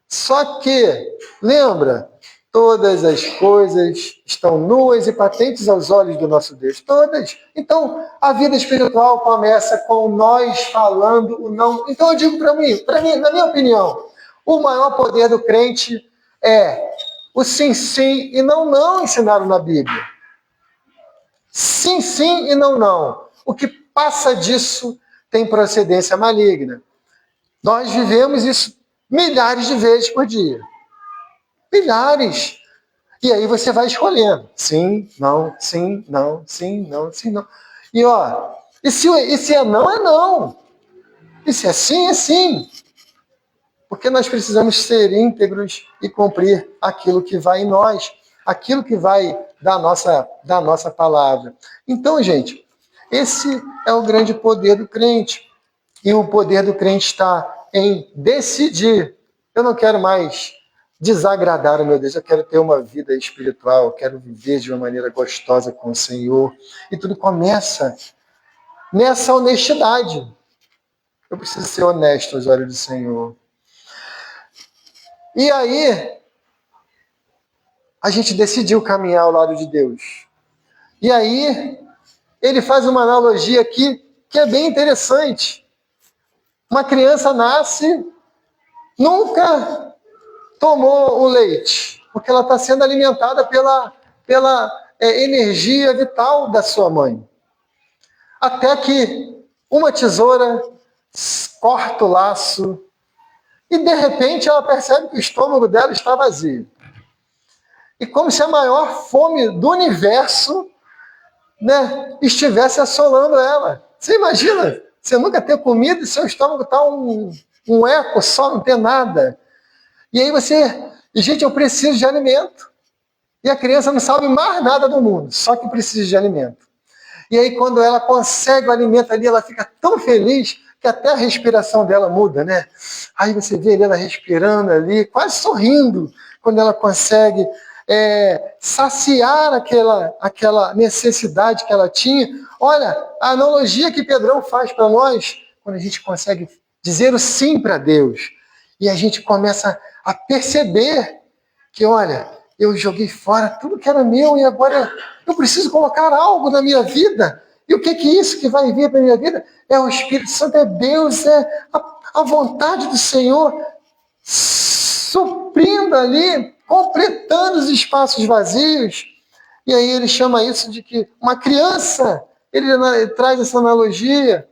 Só que, lembra, todas as coisas estão nuas e patentes aos olhos do nosso Deus. Todas. Então, a vida espiritual começa com nós falando o não. Então, eu digo para mim, na minha opinião, o maior poder do crente é o sim, sim e não, não ensinado na Bíblia. Sim, sim e não, não. O que passa disso tem procedência maligna. Nós vivemos isso milhares de vezes por dia. Milhares. E aí você vai escolhendo. Sim, não, sim, não, sim, não, sim, não. E ó, e se é não, é não. E se é sim, é sim. Porque nós precisamos ser íntegros e cumprir aquilo que vai em nós, aquilo que vai da nossa palavra. Então, gente, esse é o grande poder do crente. E o poder do crente está em decidir. Eu não quero mais desagradar o meu Deus, eu quero ter uma vida espiritual, eu quero viver de uma maneira gostosa com o Senhor. E tudo começa nessa honestidade. Eu preciso ser honesto aos olhos do Senhor. E aí, a gente decidiu caminhar ao lado de Deus. E aí, ele faz uma analogia aqui que é bem interessante. Uma criança nasce, nunca tomou o leite, porque ela está sendo alimentada pela energia vital da sua mãe. Até que uma tesoura corta o laço e, de repente, ela percebe que o estômago dela está vazio. E como se a maior fome do universo, né, estivesse assolando ela. Você imagina, você nunca ter comido e seu estômago está um eco só, não tem nada. E aí gente, eu preciso de alimento. E a criança não sabe mais nada do mundo, só que precisa de alimento. E aí quando ela consegue o alimento ali, ela fica tão feliz que até a respiração dela muda, né? Aí você vê ela respirando ali, quase sorrindo, quando ela consegue saciar aquela necessidade que ela tinha. Olha, a analogia que Pedrão faz para nós, quando a gente consegue dizer o sim para Deus, e a gente começa a perceber que, olha, eu joguei fora tudo que era meu e agora eu preciso colocar algo na minha vida. E o que é isso que vai vir para a minha vida? É o Espírito Santo, é Deus, é a vontade do Senhor suprindo ali, completando os espaços vazios. E aí ele chama isso de que uma criança, ele traz essa analogia,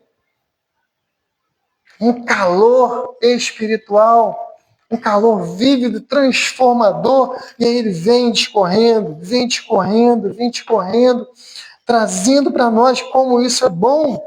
um calor espiritual, um calor vívido, transformador, e aí ele vem discorrendo, trazendo para nós como isso é bom.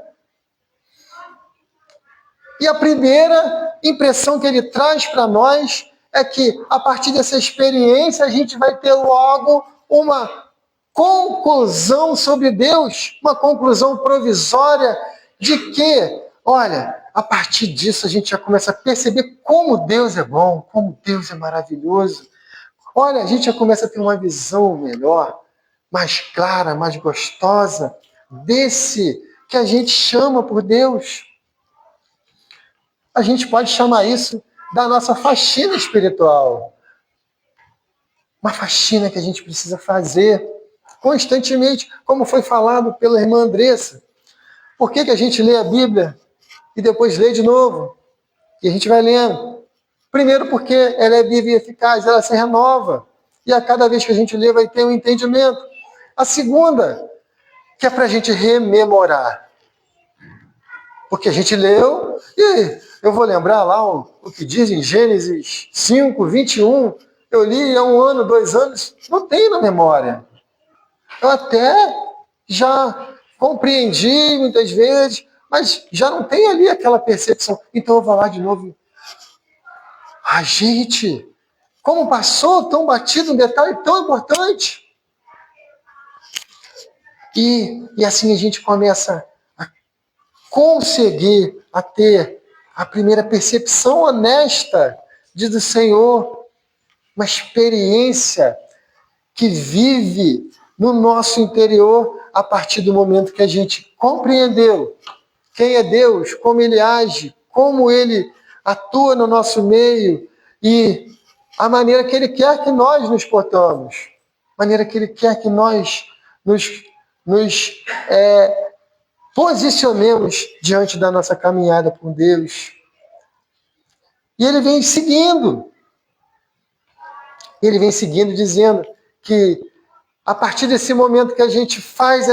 E a primeira impressão que ele traz para nós é que, a partir dessa experiência, a gente vai ter logo uma conclusão sobre Deus, uma conclusão provisória de que, olha, a partir disso a gente já começa a perceber como Deus é bom, como Deus é maravilhoso. Olha, a gente já começa a ter uma visão melhor, mais clara, mais gostosa, desse que a gente chama por Deus. A gente pode chamar isso da nossa faxina espiritual. Uma faxina que a gente precisa fazer constantemente, como foi falado pela irmã Andressa. Por que a gente lê a Bíblia e depois lê de novo? E a gente vai lendo. Primeiro porque ela é viva e eficaz, ela se renova. E a cada vez que a gente lê vai ter um entendimento. A segunda, que é para a gente rememorar. Porque a gente leu e eu vou lembrar lá o que diz em Gênesis 5, 21. Eu li há 1 ano, 2 anos, não tenho na memória. Eu até já compreendi muitas vezes, mas já não tenho ali aquela percepção. Então eu vou lá de novo. Gente, como passou tão batido um detalhe tão importante? E assim a gente começa a conseguir a ter a primeira percepção honesta do Senhor, uma experiência que vive no nosso interior a partir do momento que a gente compreendeu quem é Deus, como Ele age, como Ele atua no nosso meio e a maneira que Ele quer que nós nos portamos, a maneira que Ele quer que nós nos posicionemos diante da nossa caminhada com Deus. E Ele vem seguindo. Ele vem seguindo, dizendo que a partir desse momento que a gente faz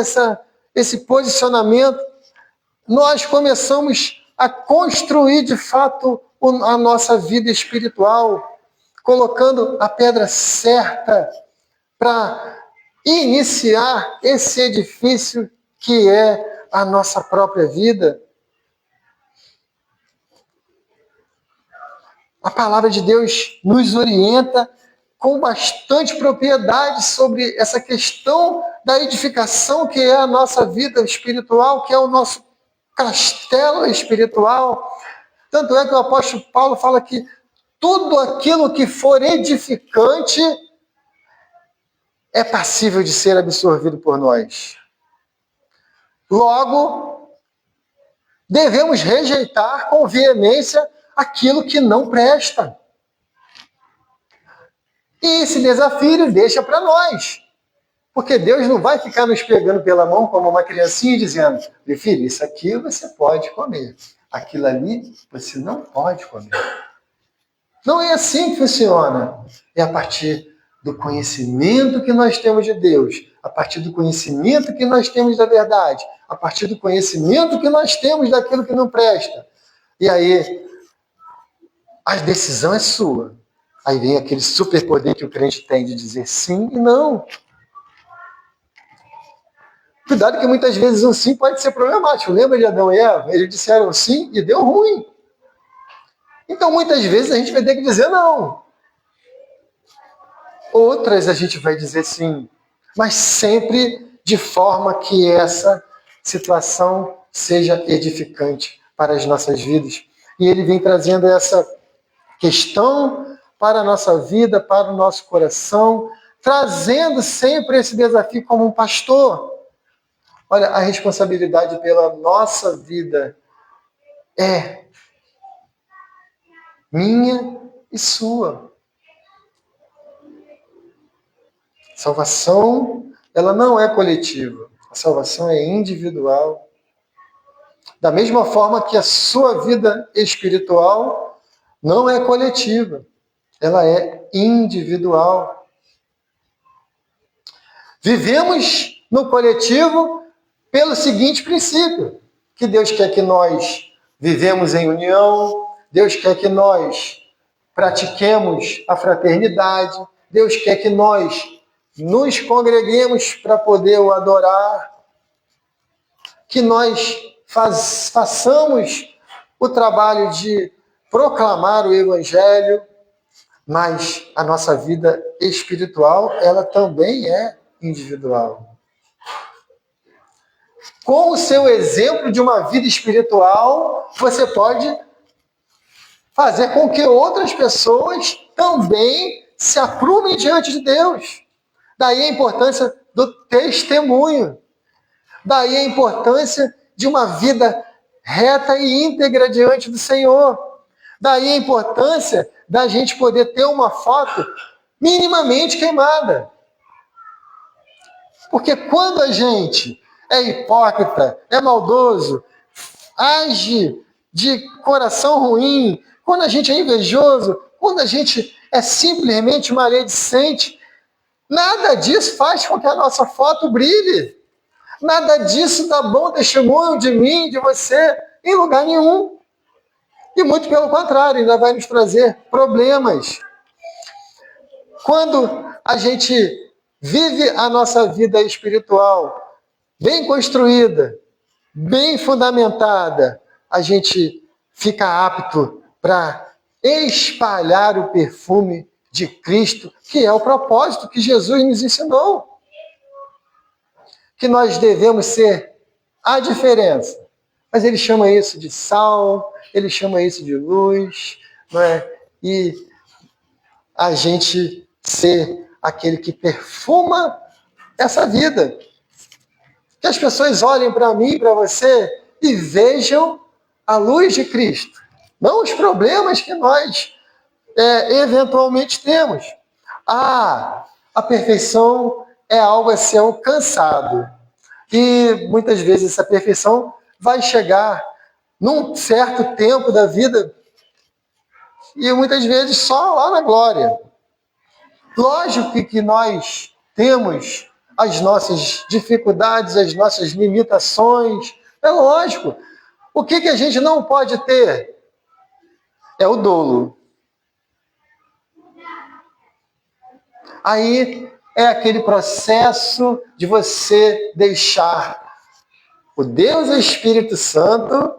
esse posicionamento, nós começamos a construir de fato a nossa vida espiritual, colocando a pedra certa para iniciar esse edifício que é a nossa própria vida. A palavra de Deus nos orienta com bastante propriedade sobre essa questão da edificação que é a nossa vida espiritual, que é o nosso castelo espiritual. Tanto é que o apóstolo Paulo fala que tudo aquilo que for edificante é passível de ser absorvido por nós. Logo, devemos rejeitar com veemência aquilo que não presta. E esse desafio ele deixa para nós. Porque Deus não vai ficar nos pegando pela mão como uma criancinha dizendo: meu filho, isso aqui você pode comer. Aquilo ali você não pode comer. Não é assim que funciona. É a partir do conhecimento que nós temos de Deus, a partir do conhecimento que nós temos da verdade, a partir do conhecimento que nós temos daquilo que não presta. E aí, a decisão é sua. Aí vem aquele superpoder que o crente tem de dizer sim e não. Cuidado que muitas vezes um sim pode ser problemático. Lembra de Adão e Eva? Eles disseram sim e deu ruim. Então muitas vezes a gente vai ter que dizer não. Outras a gente vai dizer sim. Mas sempre de forma que essa situação seja edificante para as nossas vidas. E ele vem trazendo essa questão para a nossa vida, para o nosso coração, trazendo sempre esse desafio como um pastor. Olha, a responsabilidade pela nossa vida é minha e sua. Salvação, ela não é coletiva. A salvação é individual. Da mesma forma que a sua vida espiritual não é coletiva. Ela é individual. Vivemos no coletivo pelo seguinte princípio, que Deus quer que nós vivemos em união, Deus quer que nós pratiquemos a fraternidade, Deus quer que nós nos congreguemos para poder o adorar, que nós façamos o trabalho de proclamar o Evangelho, mas a nossa vida espiritual, ela também é individual. Com o seu exemplo de uma vida espiritual, você pode fazer com que outras pessoas também se aprumem diante de Deus. Daí a importância do testemunho. Daí a importância de uma vida reta e íntegra diante do Senhor. Daí a importância da gente poder ter uma foto minimamente queimada. Porque quando a gente é hipócrita, é maldoso, age de coração ruim, quando a gente é invejoso, quando a gente é simplesmente maledicente, nada disso faz com que a nossa foto brilhe. Nada disso dá bom testemunho de mim, de você, em lugar nenhum. E muito pelo contrário, ainda vai nos trazer problemas. Quando a gente vive a nossa vida espiritual bem construída, bem fundamentada, a gente fica apto para espalhar o perfume de Cristo, que é o propósito que Jesus nos ensinou. Que nós devemos ser a diferença. Mas ele chama isso de sal, ele chama isso de luz, não é? E a gente ser aquele que perfuma essa vida. Que as pessoas olhem para mim, para você, e vejam a luz de Cristo. Não os problemas que nós eventualmente temos. A perfeição é algo a ser alcançado. E muitas vezes essa perfeição vai chegar num certo tempo da vida e muitas vezes só lá na glória. Lógico que nós temos as nossas dificuldades, as nossas limitações. É lógico. O que a gente não pode ter? É o dolo. Aí é aquele processo de você deixar o Deus Espírito Santo,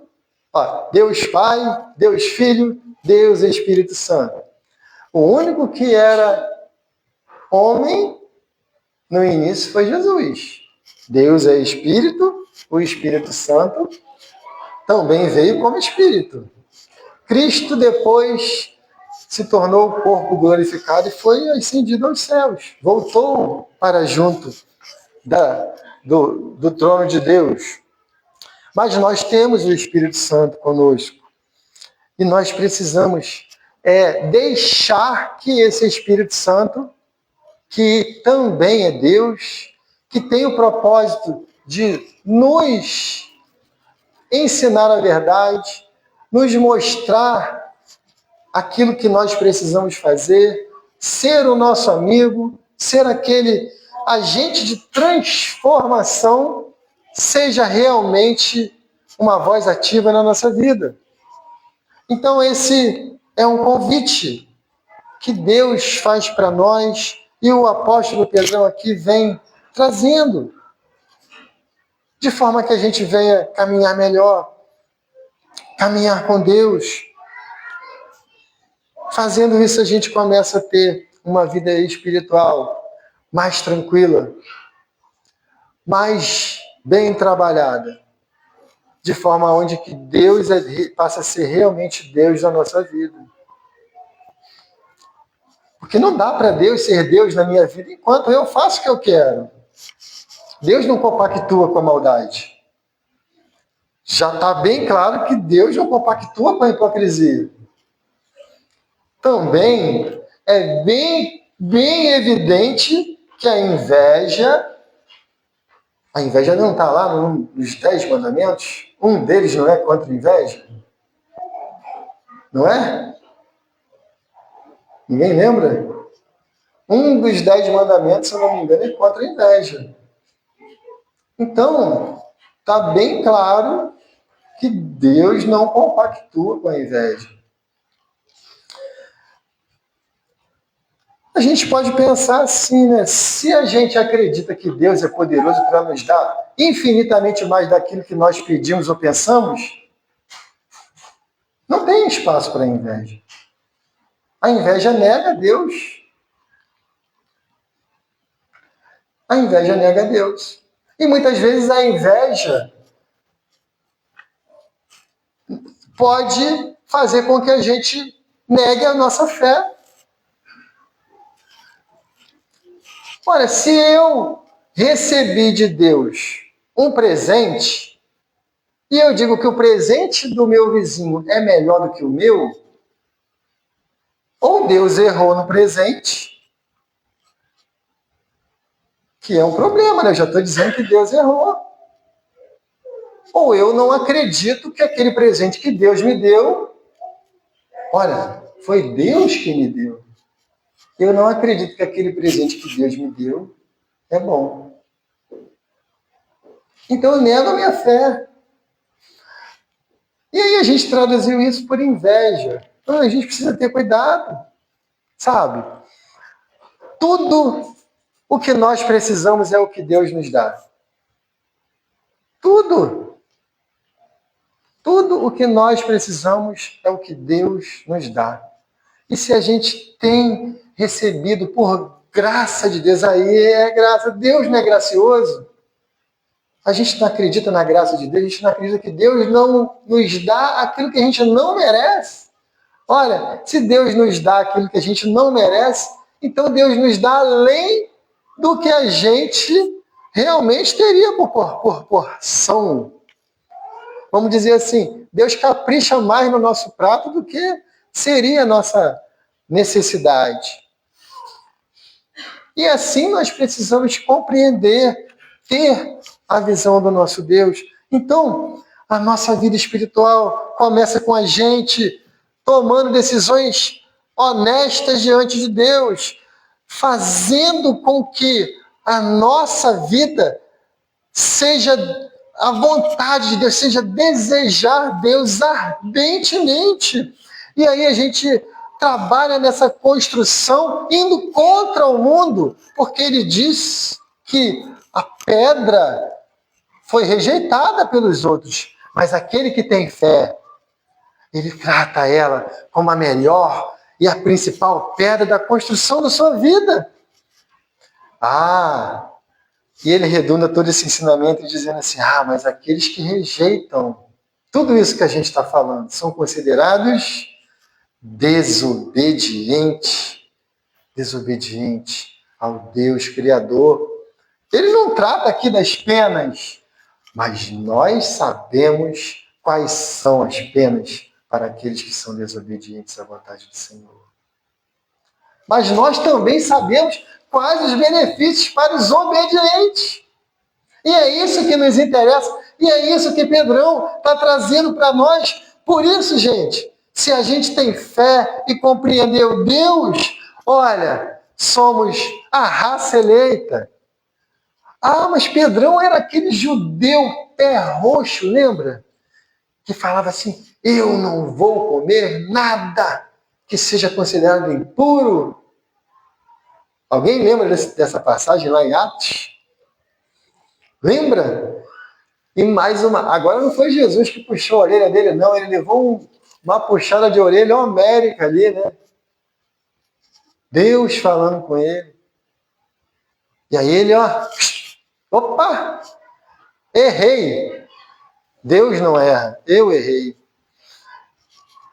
Deus Pai, Deus Filho, Deus Espírito Santo. O único que era homem no início foi Jesus. Deus é Espírito, o Espírito Santo também veio como Espírito. Cristo depois se tornou o corpo glorificado e foi ascendido aos céus. Voltou para junto do trono de Deus. Mas nós temos o Espírito Santo conosco. E nós precisamos deixar que esse Espírito Santo, que também é Deus, que tem o propósito de nos ensinar a verdade, nos mostrar aquilo que nós precisamos fazer, ser o nosso amigo, ser aquele agente de transformação, seja realmente uma voz ativa na nossa vida. Então esse é um convite que Deus faz para nós e o apóstolo Pedrão aqui vem trazendo, de forma que a gente venha caminhar melhor, caminhar com Deus. Fazendo isso, a gente começa a ter uma vida espiritual mais tranquila, mais bem trabalhada, de forma onde que Deus passa a ser realmente Deus na nossa vida. Porque não dá para Deus ser Deus na minha vida enquanto eu faço o que eu quero. Deus não compactua com a maldade. Já está bem claro que Deus não compactua com a hipocrisia. Também é bem evidente que a inveja não está lá nos 10 mandamentos? Um deles não é contra a inveja? Não é? Ninguém lembra? Um dos 10 mandamentos, se eu não me engano, é contra a inveja. Então, está bem claro que Deus não compactua com a inveja. A gente pode pensar assim, né? Se a gente acredita que Deus é poderoso para nos dar infinitamente mais daquilo que nós pedimos ou pensamos, não tem espaço para a inveja. A inveja nega Deus. A inveja nega Deus. E muitas vezes a inveja pode fazer com que a gente negue a nossa fé. Olha, se eu recebi de Deus um presente, e eu digo que o presente do meu vizinho é melhor do que o meu, ou Deus errou no presente, Que é um problema, né? Eu já estou dizendo que Deus errou. Ou eu não acredito que aquele presente que Deus me deu, olha, foi Deus que me deu. Eu não acredito que aquele presente que Deus me deu é bom. Então eu nego a minha fé. E aí a gente traduziu isso por inveja. Então, a gente precisa ter cuidado, sabe? Tudo o que nós precisamos é o que Deus nos dá. Tudo. Tudo o que nós precisamos é o que Deus nos dá. E se a gente tem recebido por graça de Deus, aí é graça. Deus não é gracioso. A gente não acredita na graça de Deus, a gente não acredita que Deus não nos dá aquilo que a gente não merece. Olha, se Deus nos dá aquilo que a gente não merece, então Deus nos dá além do que a gente realmente teria por porção. Vamos dizer assim, Deus capricha mais no nosso prato do que seria a nossa necessidade. E assim nós precisamos compreender, ter a visão do nosso Deus. Então, a nossa vida espiritual começa com a gente tomando decisões honestas diante de Deus, fazendo com que a nossa vida seja a vontade de Deus, seja desejar Deus ardentemente. E aí a gente trabalha nessa construção indo contra o mundo, porque ele diz que a pedra foi rejeitada pelos outros, mas aquele que tem fé, ele trata ela como a melhor e a principal pedra da construção da sua vida. E ele redunda todo esse ensinamento dizendo assim, mas aqueles que rejeitam tudo isso que a gente está falando são considerados desobedientes ao Deus Criador. Ele não trata aqui das penas, mas nós sabemos quais são as penas para aqueles que são desobedientes à vontade do Senhor. Mas nós também sabemos quais os benefícios para os obedientes. E é isso que nos interessa, e é isso que Pedrão está trazendo para nós. Por isso, gente, se a gente tem fé e compreendeu Deus, olha, somos a raça eleita. Mas Pedrão era aquele judeu pé roxo, lembra? Que falava assim, eu não vou comer nada que seja considerado impuro. Alguém lembra dessa passagem lá em Atos? Lembra? E mais uma. Agora não foi Jesus que puxou a orelha dele, não. Ele levou uma puxada de orelha homérica ali, né? Deus falando com ele. E aí ele, opa! Errei! Deus não erra, eu errei.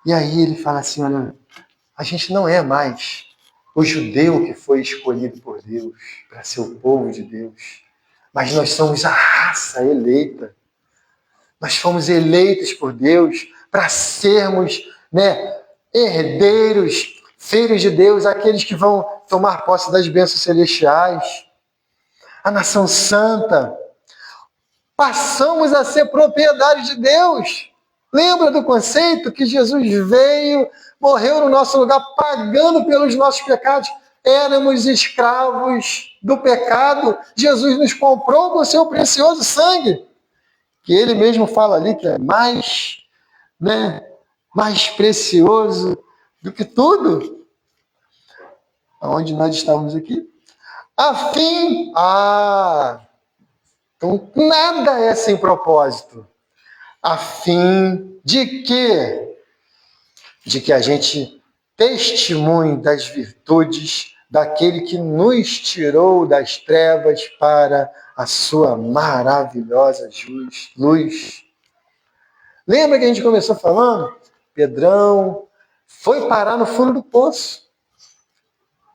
E aí ele fala assim, olha, a gente não é mais o judeu que foi escolhido por Deus para ser o povo de Deus, mas nós somos a raça eleita. Nós fomos eleitos por Deus para sermos, herdeiros, filhos de Deus, aqueles que vão tomar posse das bênçãos celestiais. A nação santa. Passamos a ser propriedade de Deus. Lembra do conceito que Jesus veio, morreu no nosso lugar, pagando pelos nossos pecados? Éramos escravos do pecado. Jesus nos comprou com o seu precioso sangue, que ele mesmo fala ali que é mais precioso do que tudo. Aonde nós estávamos aqui? Então nada é sem propósito. A fim de quê? De que a gente testemunhe das virtudes daquele que nos tirou das trevas para a sua maravilhosa luz. Lembra que a gente começou falando? Pedrão foi parar no fundo do poço.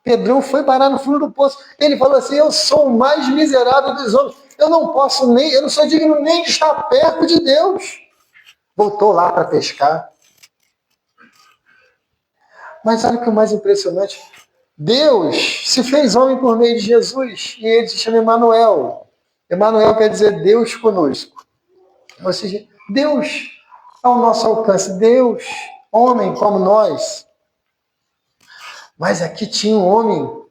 Ele falou assim, eu sou o mais miserável dos homens. Eu não sou digno nem de estar perto de Deus. Voltou lá para pescar. Mas olha o que é o mais impressionante. Deus se fez homem por meio de Jesus e ele se chama Emanuel. Emanuel quer dizer Deus conosco. Ou seja, Deus ao nosso alcance. Deus, homem como nós. Mas aqui tinha um homem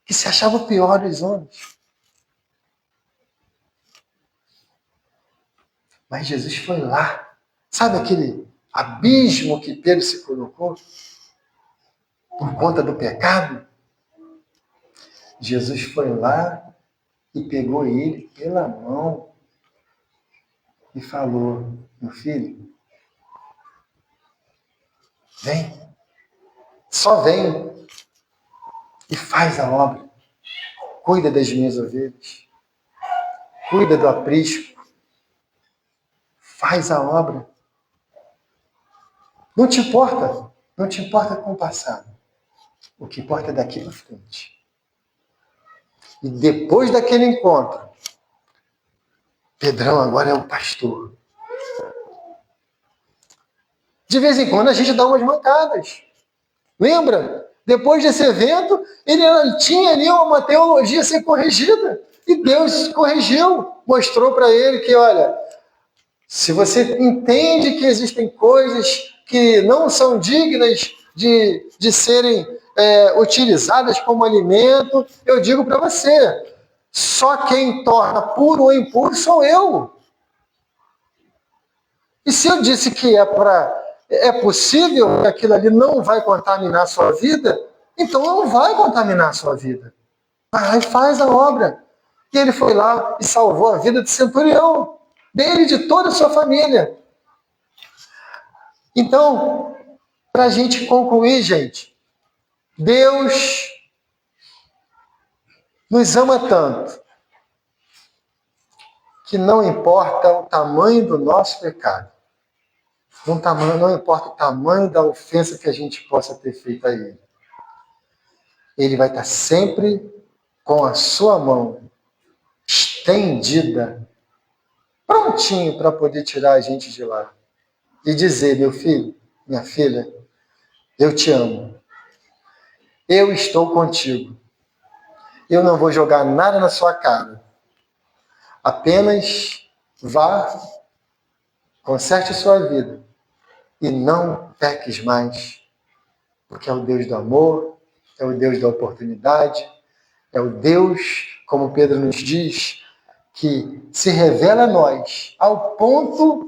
que se achava o pior dos homens. Mas Jesus foi lá. Sabe aquele abismo que Pedro se colocou por conta do pecado? Jesus foi lá e pegou ele pela mão e falou: meu filho, vem, só vem e faz a obra. Cuida das minhas ovelhas, cuida do aprisco, faz a obra. Não te importa com o passado. O que importa é daqui para frente. E depois daquele encontro, Pedrão agora é o pastor. De vez em quando a gente dá umas mancadas. Lembra? Depois desse evento, ele tinha ali uma teologia a ser corrigida. E Deus corrigiu. Mostrou para ele que, olha, se você entende que existem coisas que não são dignas de serem utilizadas como alimento, eu digo para você, só quem torna puro ou impuro sou eu. E se eu disse que é possível que aquilo ali não vai contaminar a sua vida, então não vai contaminar a sua vida. Vai e faz a obra. E ele foi lá e salvou a vida de centurião, dele e de toda a sua família. Então, para a gente concluir, gente, Deus nos ama tanto que não importa o tamanho do nosso pecado, não importa o tamanho da ofensa que a gente possa ter feito a Ele. Ele vai estar sempre com a sua mão estendida, prontinho para poder tirar a gente de lá. E dizer, meu filho, minha filha, eu te amo. Eu estou contigo. Eu não vou jogar nada na sua cara. Apenas vá, conserte sua vida e não peques mais. Porque é o Deus do amor, é o Deus da oportunidade, é o Deus, como Pedro nos diz, que se revela a nós ao ponto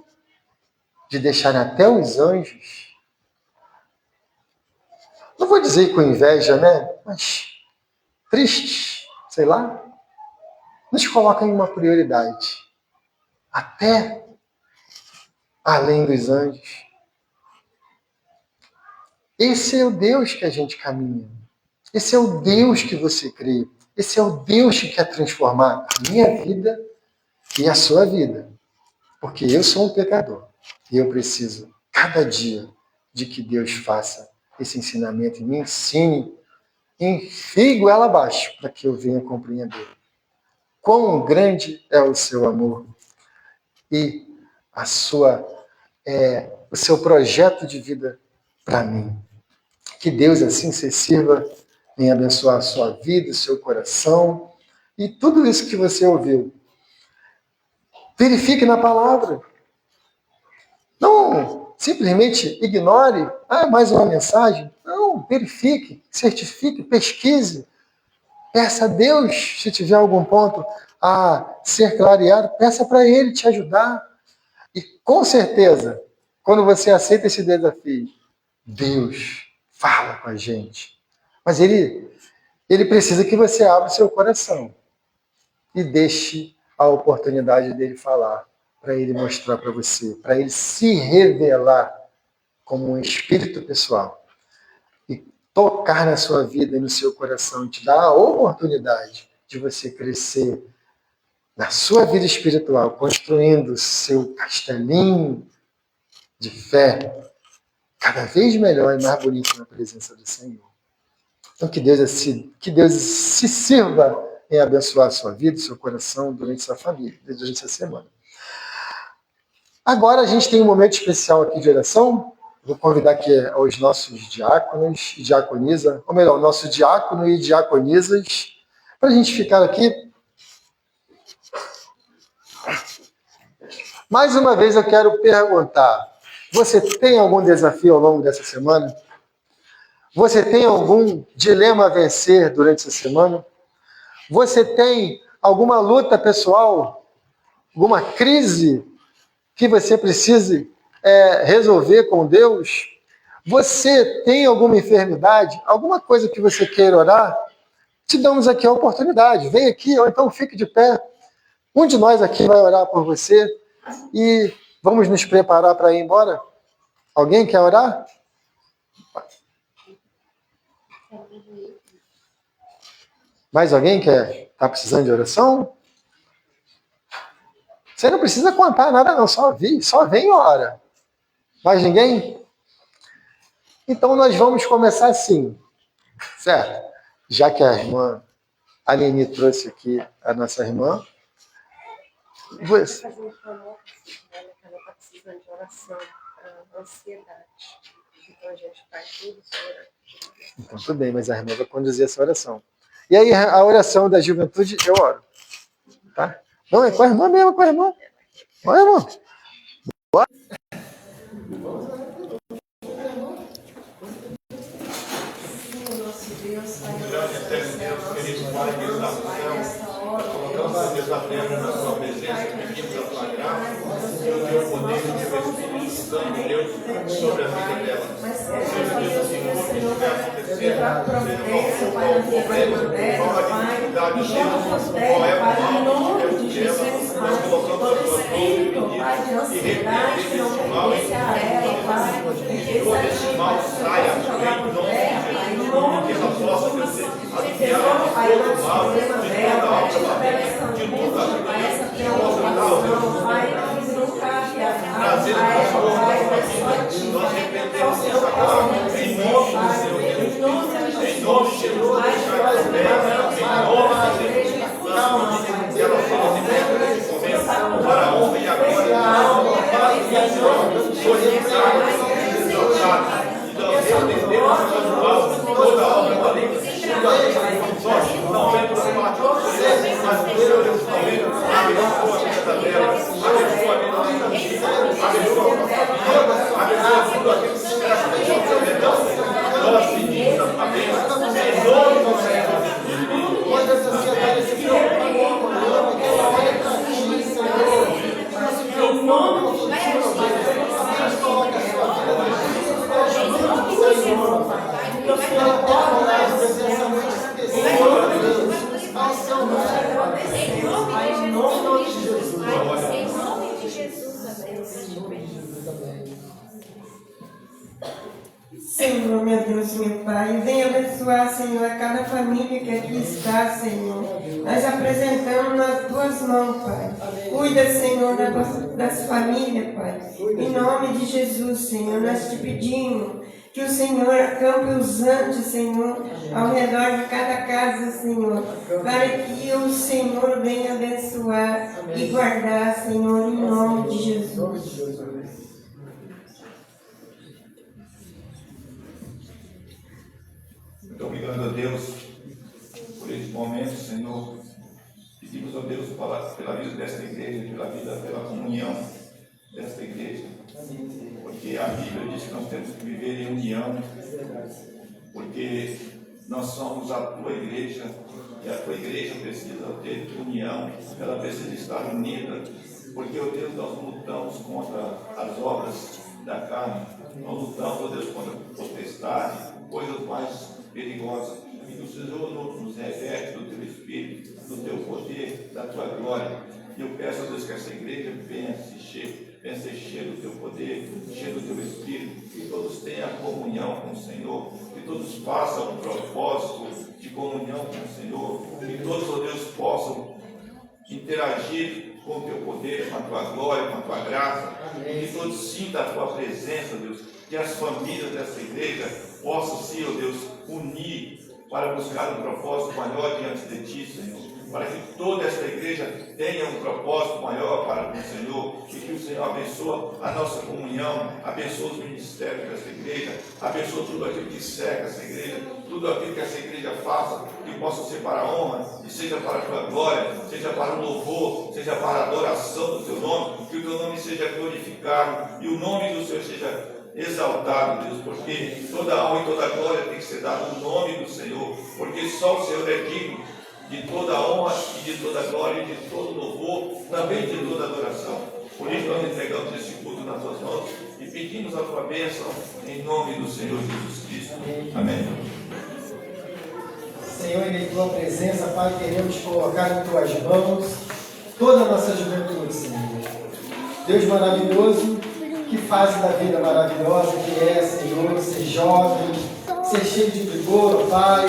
de deixar até os anjos, não vou dizer com inveja, né? Mas tristes, sei lá, nos coloca em uma prioridade, até além dos anjos. Esse é o Deus que a gente caminha. Esse é o Deus que você crê. Esse é o Deus que quer transformar a minha vida e a sua vida. Porque eu sou um pecador. E eu preciso, cada dia, de que Deus faça esse ensinamento e me ensine, enfie goela abaixo, para que eu venha compreender quão grande é o seu amor e o seu projeto de vida para mim. Que Deus assim se sirva em abençoar a sua vida, o seu coração e tudo isso que você ouviu. Verifique na palavra. Não simplesmente ignore, mais uma mensagem. Não, verifique, certifique, pesquise. Peça a Deus, se tiver algum ponto a ser clareado, peça para Ele te ajudar. E com certeza, quando você aceita esse desafio, Deus fala com a gente. Mas Ele precisa que você abra o seu coração e deixe a oportunidade dele falar, para ele mostrar para você, para ele se revelar como um espírito pessoal e tocar na sua vida e no seu coração, e te dar a oportunidade de você crescer na sua vida espiritual, construindo seu castelinho de fé cada vez melhor e mais bonito na presença do Senhor. Então que Deus se sirva em abençoar a sua vida, o seu coração, durante sua família, durante essa semana. Agora a gente tem um momento especial aqui de oração, Vou convidar aqui os nossos diáconos e diaconisa, ou melhor, o nosso diácono e diaconisas, para a gente ficar aqui. Mais uma vez eu quero perguntar, você tem algum desafio ao longo dessa semana? Você tem algum dilema a vencer durante essa semana? Você tem alguma luta pessoal? Alguma crise que você precise resolver com Deus? Você tem alguma enfermidade? Alguma coisa que você queira orar? Te damos aqui a oportunidade. Vem aqui, ou então fique de pé. Um de nós aqui vai orar por você e vamos nos preparar para ir embora. Alguém quer orar? Mais alguém está precisando de oração? Você não precisa contar nada não, só vem e ora. Mais ninguém? Então nós vamos começar assim, certo? Já que a irmã Aline trouxe aqui a nossa irmã. Você. Ela está precisando de oração para ansiedade. Então a gente faz tudo sobre. Então tudo bem, mas a irmã vai conduzir essa oração. E aí a oração da juventude eu oro. Tá? Não, é com a irmã mesmo, com a irmã. Olha, irmão. Bora. Deus, Pai, querido Pai, Deus da céu, colocamos desafios na sua presença, pedimos a tua graça, e o teu poder, o teu Espírito Santo, Deus, sobre a vida dela. Seja Deus assim, como estiver acontecendo, seja qual for o problema, qual a dificuldade deles, qual é o mal que Deus dela, nós colocamos a tua mão e pedimos e repreendemos esse mal em que todo esse mal saia em nome de Jesus, que ela possa crescer, aliviar todo o mal, de toda a obra maligna, de toda a vida, que possa dar ao Deus trazer transformação para a vida. Nós repreendemos isso agora, em nome do Senhor Jesus, em nome de Jesus, deixar as pedras, em nome de Jesus, que ela seja liberta nesse momento, para a honra e a glória do Pai e do Senhor, glorificado, exaltado. Nós repreendemos o mal, toda a obra maligna, nós não é por parte do Senhor, mas do Senhor Deus também, abençoa a vida dela, abençoa a vida da vida, abençoa a nossa vida, abençoa tudo aquilo que se espera que a gente perdão, nós pedimos a bênção, em nome do Senhor Jesus. Quando essa ansiedade se preocupa com o nome, que ela olha para ti, Senhor, não se preocupa com o futuro, mas coloca a sua vida. Senhor, ela pode orar a presença muito Senhor, Deus, ao seu nome, em nome de Jesus. Em nome de Jesus, amém. Senhor, meu Deus, meu Pai, venha abençoar, Senhor, a cada família que aqui está, Senhor. Nós apresentamos nas tuas mãos, Pai. Cuida, Senhor, das famílias, Pai. Em nome de Jesus, Senhor, nós te pedimos que o Senhor acampe os anjos, Senhor, ao redor de cada casa, Senhor, para que o Senhor venha abençoar e guardar, Senhor, em nome de Jesus. Muito obrigado a Deus por esse momento, Senhor. Pedimos a Deus pela vida desta igreja, pela comunhão desta igreja. Porque a Bíblia diz que nós temos que viver em união, porque nós somos a tua igreja, e a tua igreja precisa ter união, ela precisa estar unida, porque, ó Deus, nós lutamos contra as obras da carne, nós lutamos, ó Deus, contra a potestade, coisas mais perigosas, e que o Senhor nos reveste do teu Espírito, do teu poder, da tua glória. E eu peço a Deus que essa igreja venha ser cheia do teu poder, cheia do teu Espírito, que todos tenham comunhão com o Senhor, que todos façam um propósito de comunhão com o Senhor, que todos, ó Deus, possam interagir com o teu poder, com a tua glória, com a tua graça, e que todos sintam a tua presença, Deus, que as famílias dessa igreja possam, sim, ó Deus, unir, para buscar um propósito maior diante de Ti, Senhor. Para que toda esta igreja tenha um propósito maior para o Senhor, e que o Senhor abençoe a nossa comunhão, abençoe os ministérios desta igreja, abençoe tudo aquilo que cerca essa igreja, tudo aquilo que essa igreja faça, que possa ser para a honra, e seja para a Tua glória, seja para o louvor, seja para a adoração do Teu nome, que o Teu nome seja glorificado, e o nome do Senhor seja exaltado, Deus, porque toda a honra e toda a glória tem que ser dada no nome do Senhor, porque só o Senhor é digno de toda a honra e de toda a glória, de todo o louvor, também de toda a adoração. Por isso nós entregamos esse culto nas Tuas mãos e pedimos a Tua bênção em nome do Senhor Jesus Cristo. Amém. Senhor, em Tua presença, Pai, queremos colocar em Tuas mãos toda a nossa juventude, Senhor. Deus maravilhoso, que fase da vida maravilhosa que é, Senhor, ser jovem, ser cheio de vigor, Pai,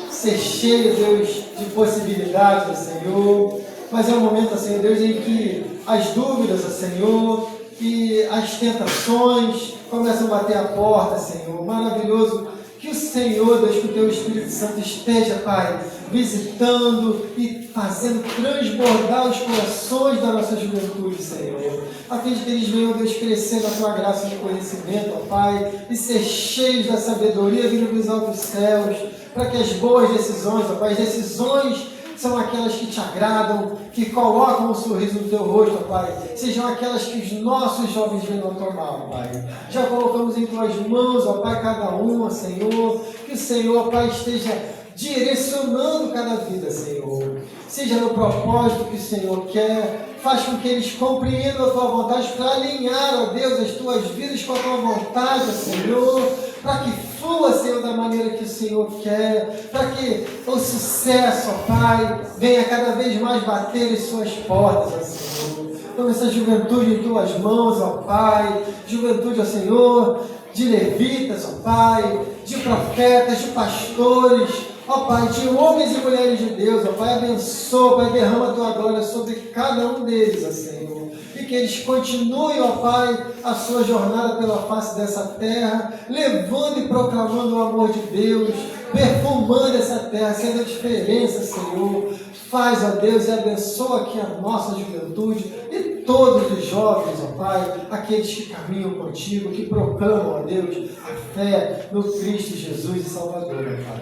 ser cheio, Deus, de possibilidades, Senhor. Mas é um momento, Senhor Deus, em que as dúvidas, Senhor, e as tentações começam a bater a porta, Senhor. Maravilhoso que o Senhor, Deus, que o Teu Espírito Santo esteja, Pai, visitando e fazendo transbordar os corações da nossa juventude, Senhor. A fim de que eles venham, Deus, crescer na Tua graça e no conhecimento, ó Pai, e ser cheios da sabedoria vindo dos altos céus, para que as boas decisões, ó Pai, as decisões são aquelas que Te agradam, que colocam um sorriso no Teu rosto, ó Pai, sejam aquelas que os nossos jovens venham a tomar, ó Pai. Já colocamos em Tuas mãos, ó Pai, cada uma, Senhor, que o Senhor, ó Pai, esteja direcionando cada vida, Senhor. Seja no propósito que o Senhor quer, faz com que eles compreendam a Tua vontade para alinhar, ó Deus, as Tuas vidas com a Tua vontade, ó Senhor, para que flua, Senhor, da maneira que o Senhor quer, para que o sucesso, ó Pai, venha cada vez mais bater as Suas portas, ó Senhor. Toma essa juventude em Tuas mãos, ó Pai, juventude, ó Senhor, de levitas, ó Pai, de profetas, de pastores, ó Pai, de homens e mulheres de Deus, ó Pai, abençoa, Pai, derrama a Tua glória sobre cada um deles, ó Senhor. E que eles continuem, ó Pai, a sua jornada pela face dessa terra, levando e proclamando o amor de Deus, perfumando essa terra, sendo a diferença, Senhor. Faz, ó Deus, e abençoa aqui a nossa juventude e todos os jovens, ó Pai, aqueles que caminham contigo, que proclamam, ó Deus, a fé no Cristo Jesus e Salvador, ó Pai.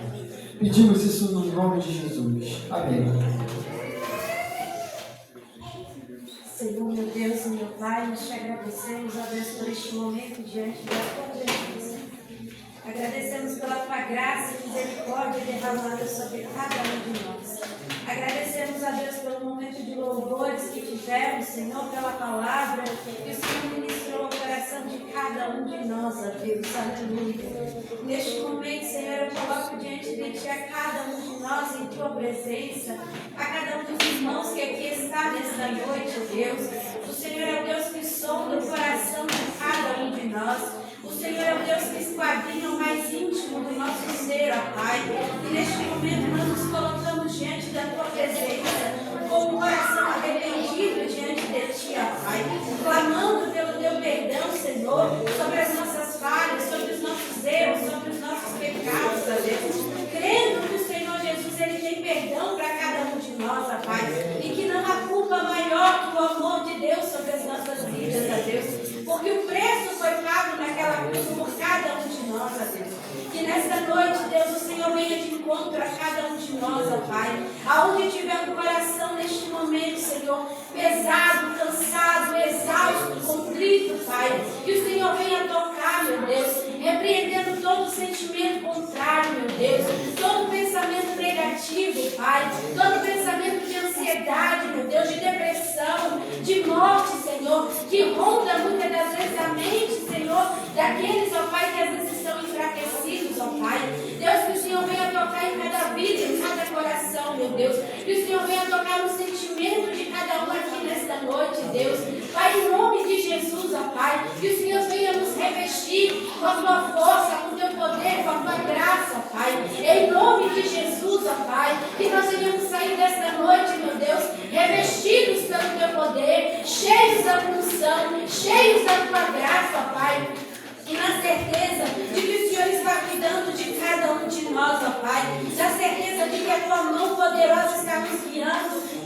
Pedimos isso no nome de Jesus. Amém. Senhor, meu Deus e meu Pai, nós Te agradecemos, ó Deus, por este momento diante da Tua presença. Agradecemos pela Tua graça e misericórdia derramada sobre cada um de nós. Agradecemos a Deus pelo momento de louvores que tivemos, Senhor, pela palavra que o Senhor ministrou ao coração de cada um de nós, ó Deus. Aleluia. Neste momento, Senhor, eu coloco diante de Ti a cada um de nós em Tua presença, a cada um dos irmãos que aqui está nesta noite, ó Deus. O Senhor é o Deus que sonda o coração de cada um de nós. O Senhor é o Deus que esquadrinha o mais íntimo do nosso ser, ó Pai. E neste momento nós nos colocamos diante da Tua presença, com o coração arrependido diante de Ti, ó Pai. Clamando pelo Teu perdão, Senhor, sobre as nossas falhas, sobre os nossos erros, sobre os nossos pecados, ó Deus. Crendo que o Senhor Jesus, Ele tem perdão para cada um de nós, ó Pai. E que não há culpa maior que o amor de Deus sobre as nossas vidas, ó Deus. Porque o preço foi pago naquela cruz por cada um de nós, ó Deus. Que nesta noite, Deus, o Senhor venha de encontro a cada um de nós, ó Pai. Aonde tiver um coração neste momento, Senhor, pesado, cansado, exausto, contrito, Pai. Que o Senhor venha tocar, meu Deus, repreendendo todo sentimento contrário, meu Deus. Todo pensamento negativo, Pai. Todo pensamento de ansiedade, meu Deus, de depressão, de morte, Senhor, que ronda muitas das vezes a mente, Senhor, daqueles, ó Pai, que às vezes estão enfraquecidos, ó Pai. Deus, que o Senhor venha tocar em cada vida, em cada coração, meu Deus. Que o Senhor venha tocar no sentimento de cada um aqui nesta noite, Deus. Pai, em nome de Jesus, ó Pai, que o Senhor venha nos revestir com a Tua força, com o Teu poder, com a Tua graça, ó Pai. Em nome de Jesus, ó Pai, que nós venhamos sair desta noite, meu Deus, revestidos pelo Teu poder, cheios da unção, cheios da Tua graça, ó Pai. E na certeza de que o Senhor está cuidando de cada um de nós, ó Pai.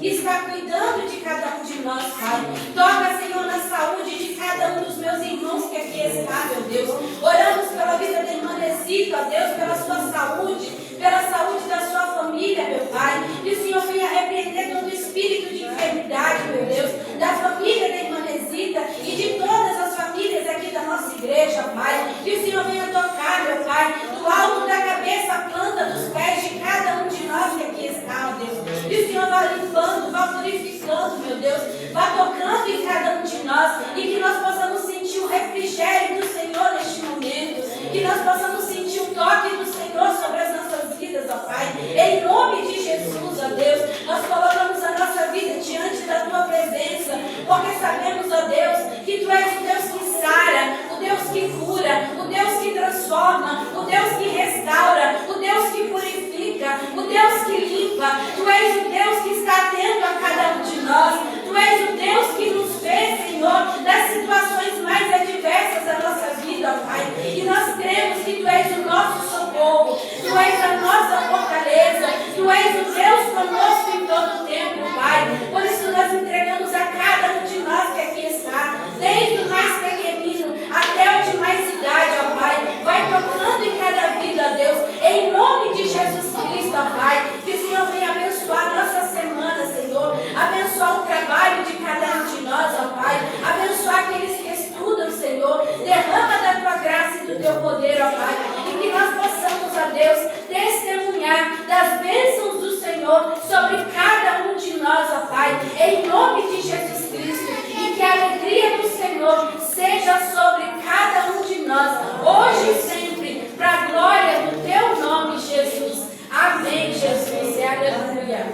está cuidando de cada um de nós, Pai. Toca, Senhor, na saúde de cada um dos meus irmãos que aqui está, meu Deus. Oramos pela vida da irmã Nesita, ó Deus, pela sua saúde, pela saúde da sua família, meu Pai. Que o Senhor venha repreender todo espírito de enfermidade, meu Deus, da família da irmã Nesita e de todas as famílias aqui da nossa igreja, Pai. Que o Senhor venha tocar, meu Pai, do alto da cabeça, a planta dos pés de cada um de nós que aqui está, ó Deus. Que o Senhor vá limpando, vá purificando, meu Deus, vá tocando em cada um de nós e que nós possamos sentir o refrigério do Senhor neste momento, que nós possamos sentir o toque do Senhor sobre as nossas vidas, ó Pai. Em nome de Jesus, ó Deus, nós colocamos a nossa vida diante da Tua presença, porque sabemos, ó Deus, que Tu és o Deus que sara, o Deus que cura, o Deus que transforma, o Deus que restaura, o Deus que purifica, o Deus que limpa. Tu és o Deus que está atento a cada um de nós. Tu és o Deus que nos fez, Senhor, das situações mais adversas da nossa vida, Pai. E nós cremos que Tu és o nosso socorro, Tu és a nossa fortaleza, Tu és o Deus conosco em todo o tempo, Pai. Por isso nós entregamos a cada um de nós que aqui está, desde o mais pequenino até o de mais idade, ó Pai. Vai tocando em cada vida, Deus, em nome de Jesus Cristo, ó Pai. Que o Senhor venha abençoar a nossa semana, Senhor. Abençoar o trabalho de cada um de nós, ó Pai. Abençoar aqueles que estudam, Senhor. Derrama da Tua graça e do Teu poder, ó Pai. E que nós possamos, ó Deus, testemunhar das bênçãos do Senhor sobre cada um de nós, ó Pai. Em nome de Jesus Cristo. E que a alegria do Senhor seja sobre cada um de nós, hoje e sempre, para a glória do Teu nome, Jesus. Amém, Jesus. E aleluia.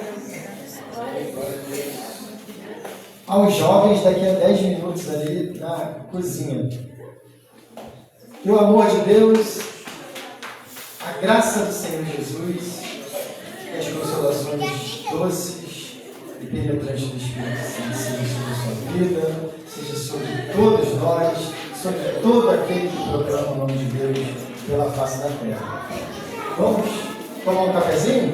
Aos jovens, daqui a 10 minutos ali na cozinha. Que o amor de Deus, a graça do Senhor Jesus, e as consolações doces e penetrantes do Espírito Santo seja sobre a sua vida, seja sobre todos nós, sobre todo aquele que proclama o nome de Deus pela face da terra. Vamos tomar um cafezinho?